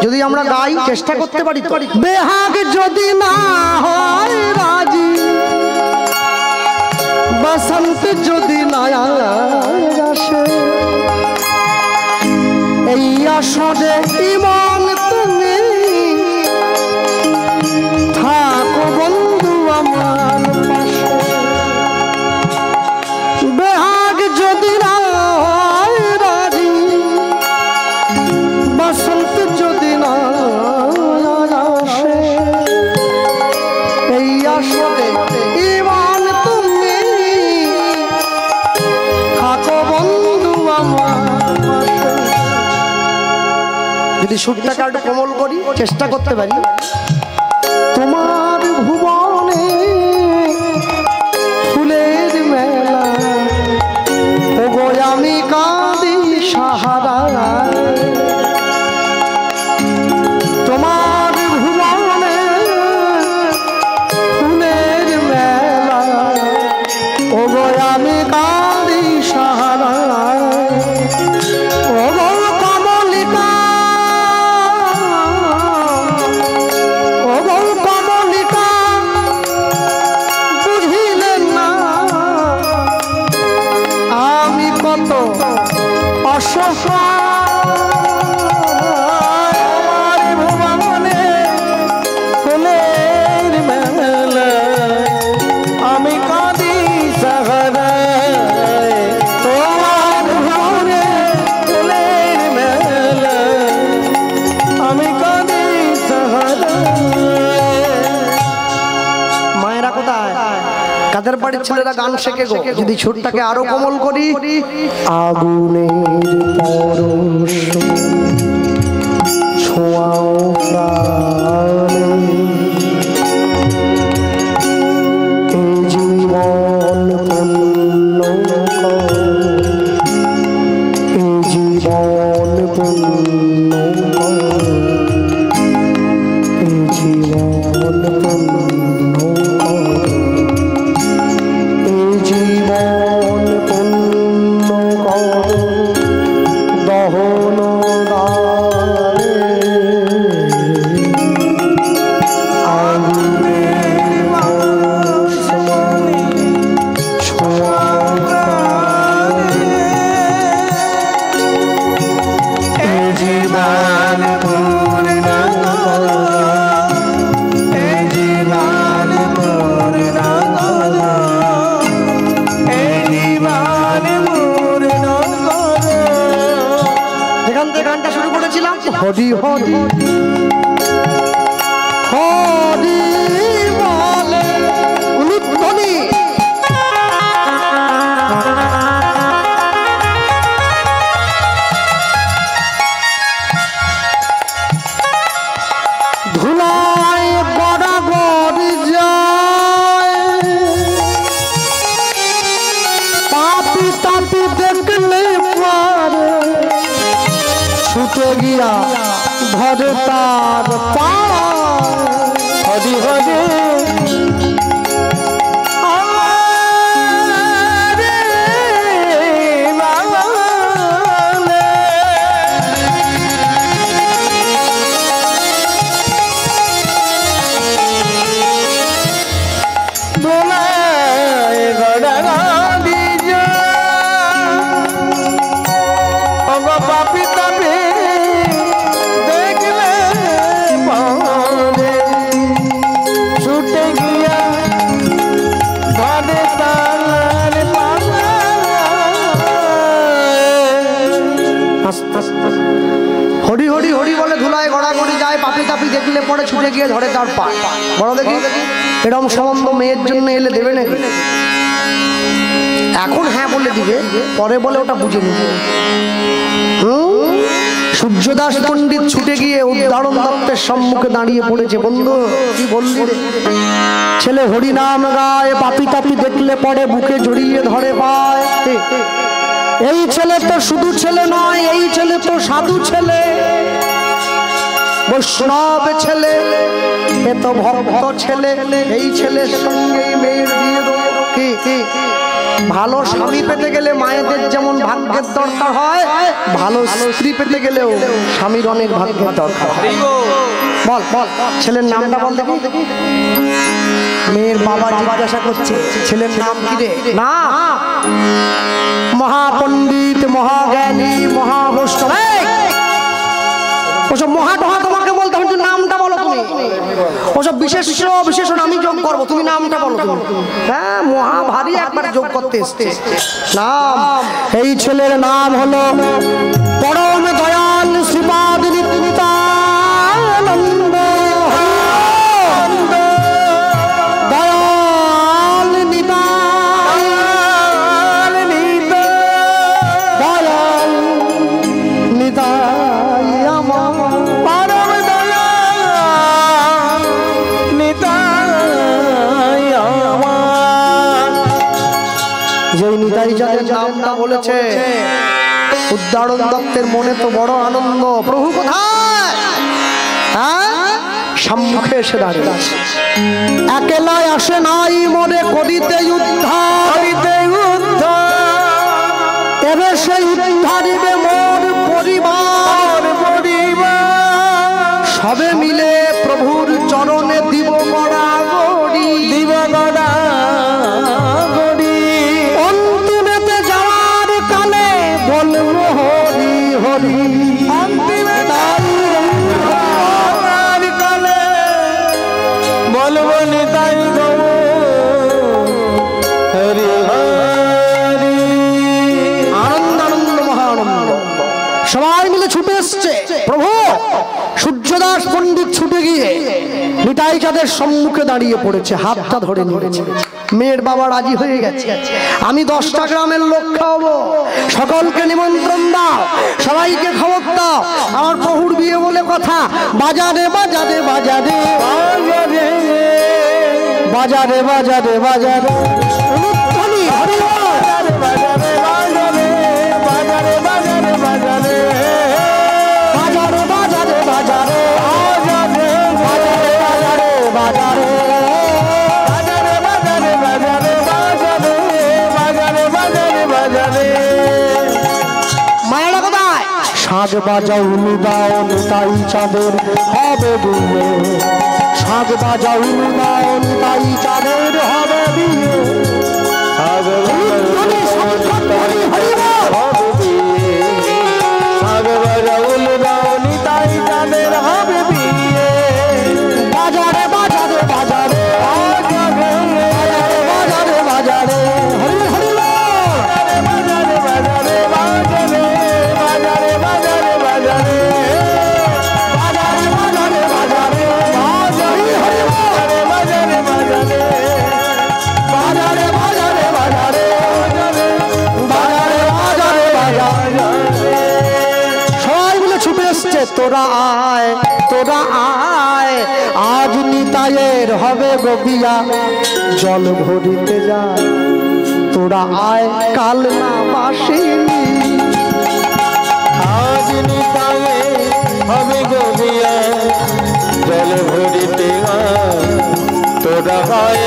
যদি আমরা গাই চেষ্টা করতে পারি তো, বেহাগ যদি না হয় রাজি, বসন্ত যদি না আসে, এই আসরে ইমান তুমি থাকো বন্ধু আমার পাশে, বেহাগ যদি না হয় রাজি, বসন্ত যদি না আসে, এই আসরে ইমান তুমি থাকো বন্ধু আমার পাশে। যদি সুরটাকে একটু কোমল করি, চেষ্টা করতে পারি, তোমার ভুবনে ফুলের মেলা, ওগো আমি কাঁদি সাহারা, তোমার ভুবনে ফুলের মেলা, ওগো আমি কাঁদি সাহারা, ওগো কমলিকা, ওগো কমলিকা কাদের বাড়ির ছেলেরা গান শেখে গো? যদি সুরটাকে আরো কোমল করি, আগুনের পরশ ছোঁয়াও প্রাণে, এই জীবন পূর্ণ করো, এই জীবন পূর্ণ করো, এই জীবন পূর্ণ করো, এই জীবন পূর্ণ করো দহন দ্বারে, আগুনের পরশ ছোঁয়াও প্রাণে, এই জীবন পূর্ণ করো, এই জীবন পূর্ণ করো, এই জীবন পূর্ণ করো। যেখান থেকে গানটা শুরু করেছিলাম, হরি হরি হরি বলে উলুধ্বনি, ধুলায় বরাবর যায়, পাপি তাপি দেখলে পারে, ছুটে গিয়া ধরে তার পায়, হরি হরি আরে বাবালে, দোলায় গড়াগড়ি যায়, ওগো পাপি তাপি দেখলে পরে, ছুটে গিয়া ধরে তার পায়। হরি হরি হরি বলে ধুলায় গড়াগড়ি যায়, পাপি তাপি দেখলে পরে ছুটে গিয়ে ধরে তার পায়। বড় দেখি এরকম সম্বন্ধ মেয়ের জন্য এলে দেবে নাকি? এখন হ্যাঁ বলে দিবে, পরে বলে ওটা বুঝে নিবে। সূর্যদাস পণ্ডিত ছুটে গিয়ে উদাহরণ দত্তের সম্মুখে দাঁড়িয়ে পড়েছে। বন্ধু কি বললি রে? ছেলে হরি নাম গায়, পাপি তাপি দেখলে পরে বুকে জড়িয়ে ধরে পায়। এই ছেলে তো শুধু ছেলে নয়, এই ছেলে তো সাধু ছেলে, বৈষ্ণব ছেলে, এ তো ভক্ত ছেলে। এই ছেলের সঙ্গে মেয়ের বিয়ে দেবো। কি ভালো স্বামী পেতে গেলে মায়েদের যেমন ভাগ্যের দরকার হয়, ভালো স্ত্রী পেতে গেলেও স্বামীর অনেক ভাগ্যের দরকার হয়। বল বল ছেলের নামটা বল দেখি। মেয়ের বাবা জিজ্ঞাসা করছে ছেলের নাম কি রে? না, মহাপণ্ডিত, মহাজ্ঞানী, মহাবৈষ্ণব। ওসব মহাটহা তোমাকে বলতে হবে, নামটা বলো তুমি। ওসব বিশেষ বিশেষণ আমি যোগ করবো, তুমি নামটা বলো তুমি। হ্যাঁ, মহা ভারী একবার যোগ করতে এসছে নাম। এই ছেলের নাম হলো পরম দয়াল শ্রীপাদ নিত্যানন্দ। দয়াল নিতাই, দয়াল নিতাই আমার পরম দয়াল নিতাই আমার। যেই নিতাই যাদের নামটা বলেছে, উদাহরণ দত্তের মনে তো বড় আনন্দ। প্রভু কোথায়? হ্যাঁ, সম্মুখে এসে দাঁড়িয়ে। একলাই আসে নাই মনে করিতে উদ্ধার, করিতে উদ্ধার। এবে সেই উদ্ধারিবে মোর পরিবার, পরিবার। সবে মিলে প্রভুর চরণে দিব গড়াগড়ি, দিব গড়াগড়ি। অন্তিমেতে যাওয়ার কালে বলবো হরি হরি। অন্তিমেতে যাওয়ার কালে বলবো নিতাই গো হরি হরি। আনন্দ আনন্দ মহা আনন্দ। সবাই মিলে ছুটে এসছে। প্রভু সূর্যদাস পণ্ডিত ছুটে গিয়ে নিতাই চাঁদের সম্মুখে দাঁড়িয়ে পড়েছে, হাতটা ধরে নিয়েছে। মেয়ের বাবা রাজি হয়ে গেছে, আমি 10টা গ্রামের লোক খাওয়াবো, সকলকে নিমন্ত্রণ দাও, সবাইকে খবর দাও, আমার বহুর বিয়ে বলে কথা। বাজারে বাজারে বাজারে বাজারে বাজারে বাজারে বাজারে উলুধ্বনি হরি বল। বাজারে বাজারে বাজারে বাজারে বাজারে বাজারে বাজারে বাজারে বাজারে বাজারে বাজারে বাজারে বাজারে বাজারে বাজারে বাজারে বাজারে বাজারে মায়েরা কোথায়? সাজ বাজাও উলুদাও নিতাই চাঁদের হবে বিয়ে, সাজ বাজাও উলুদাও নিতাই চাঁদের হবে বিয়ে। উলুধ্বনি, শঙ্খধ্বনি, হরি বল। বাজারে বাজারে বাজারে বাজারে বাজারে হরি হরি বল। বাজারে বাজারে বাজারে হরি হরি বল। বাজারে বাজারে বাজারে বাজারে বাজারে বাজারে সবাই মিলে ছুটে এসছে, তোরা আয় তোরা আয়, আজ নিতাইয়ের হবে গবিয়া, জল ভরিতে যায়, তোরা আয় কাল না বাসিনি। আজ নিতায়ে হবে গবিয়া জল ভরিতে তোরা হয়